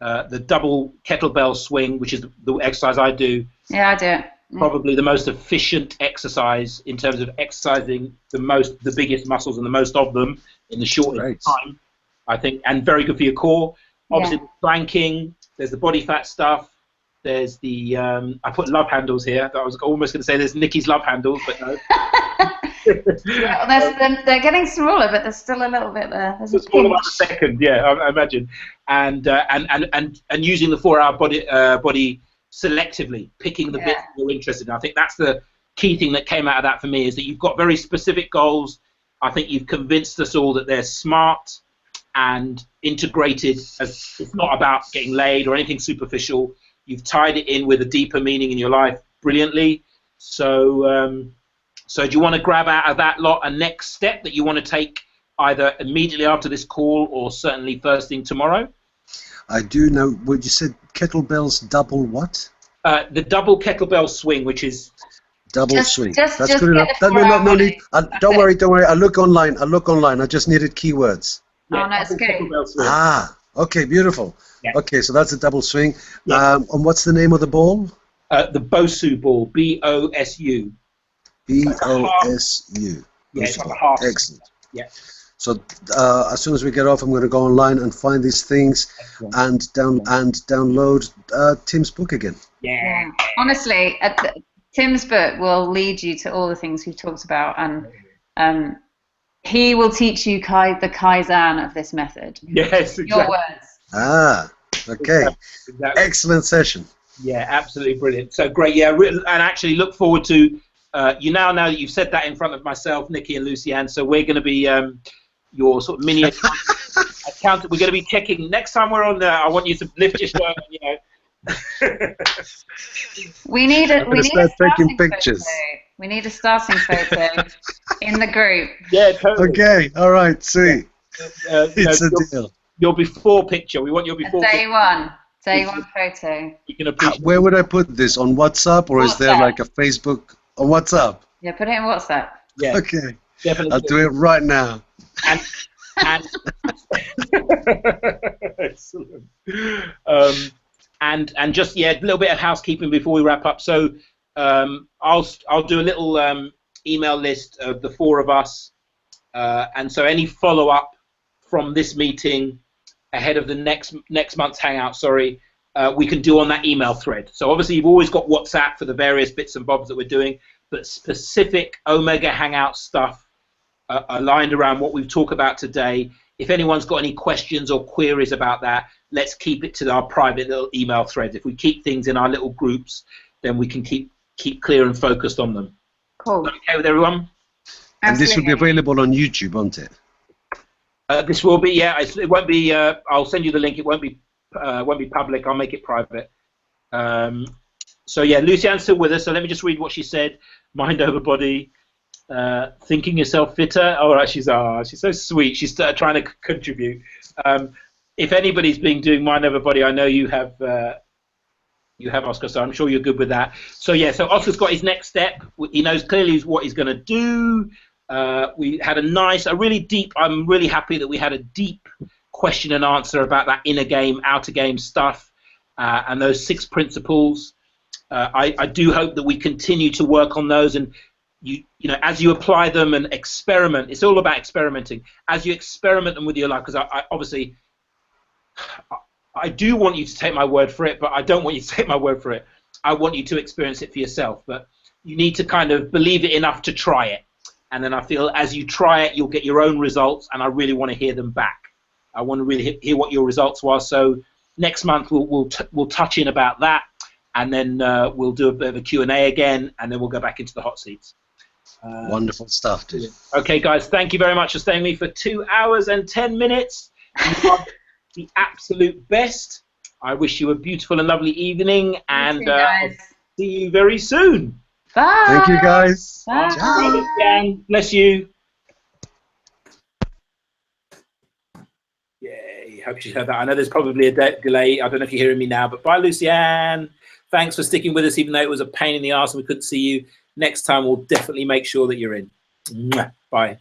the double kettlebell swing, which is the exercise I do. Yeah, I do it. Probably the most efficient exercise in terms of exercising the biggest muscles and the most of them in the shortest time, I think, and very good for your core. Obviously, planking. There's the body fat stuff. There's the I put love handles here. I was almost going to say there's Nikki's love handles, but no. They're getting smaller, but there's still a little bit there. There's a smaller by the second, yeah, I imagine. And using the 4-hour body selectively, picking the bits you're interested in. I think that's the key thing that came out of that for me, is that you've got very specific goals. I think you've convinced us all that they're smart and integrated. As it's not about getting laid or anything superficial. You've tied it in with a deeper meaning in your life brilliantly. So do you want to grab out of that lot a next step that you want to take either immediately after this call or certainly first thing tomorrow? I do know what you said. Kettlebells double what? The double kettlebell swing, which is double swing. That's just good enough. No need. Don't worry. I look online. I just needed keywords. Yeah, no, it's good. Okay, beautiful. Yeah. Okay, so that's a double swing. Yeah. And what's the name of the ball? The Bosu ball. BOSU. BOSU. Yeah, it's like a half. Excellent. Yeah. So as soon as we get off, I'm going to go online and find these things and download Tim's book again. Yeah. Honestly, Tim's book will lead you to all the things we've talked about, and he will teach you the Kaizen of this method. Yes, exactly. Your words. Okay. Exactly. Excellent session. Yeah, absolutely brilliant. So great, yeah, and actually look forward to, you now know that you've said that in front of myself, Nikki and Lucianne, so we're going to be your sort of mini account. We're going to be checking, next time we're on there, I want you to lift your shirt, you know. We need a taking pictures. Photo. We need a starting photo in the group. Yeah, totally. Okay, all right, see. It's a deal. Your before picture. We want your before Day picture. Day one photo. You can appreciate Where would I put this? On WhatsApp, or is there like a Facebook on WhatsApp? Yeah, put it in WhatsApp. Yeah. Okay. Definitely. I'll do it right now. Excellent. And just a little bit of housekeeping before we wrap up. So I'll do a little email list of the 4 of us, and so any follow up from this meeting ahead of the next month's Hangout, we can do on that email thread. So obviously you've always got WhatsApp for the various bits and bobs that we're doing, but specific Omega Hangout stuff aligned around what we've talked about today. If anyone's got any questions or queries about that, let's keep it to our private little email thread. If we keep things in our little groups, then we can keep clear and focused on them. Cool. Okay with everyone? And this will be available on YouTube, won't it? This will be, it won't be. I'll send you the link. It won't be public. I'll make it private. So yeah, Lucianne's still with us. So let me just read what she said. Mind over body. Thinking yourself fitter. All right, she's so sweet. She's trying to contribute. If anybody's been doing mind over body, I know you have Oscar. So I'm sure you're good with that. So yeah, so Oscar's got his next step. He knows clearly what he's going to do. We had a really deep. I'm really happy that we had a deep question and answer about that inner game, outer game stuff, and those 6 principles. I do hope that we continue to work on those, and you know, as you apply them and experiment. It's all about experimenting. As you experiment them with your life, because I obviously I do want you to take my word for it, but I don't want you to take my word for it. I want you to experience it for yourself, but you need to kind of believe it enough to try it. And then I feel as you try it, you'll get your own results, and I really want to hear them back. I want to really hear what your results were. So next month we'll touch in about that, and then we'll do a bit of a Q&A again, and then we'll go back into the hot seats. Wonderful stuff, dude. Okay, guys, thank you very much for staying with me for 2 hours and 10 minutes. You are the absolute best. I wish you a beautiful and lovely evening, and I'll see you very soon. Bye. Thank you, guys. Bye. Ciao. Bless you. Yay. hope you heard that. I know there's probably a delay. I don't know if you're hearing me now, but bye, Lucianne. Thanks for sticking with us, even though it was a pain in the arse and we couldn't see you. Next time, we'll definitely make sure that you're in. Mwah. Bye.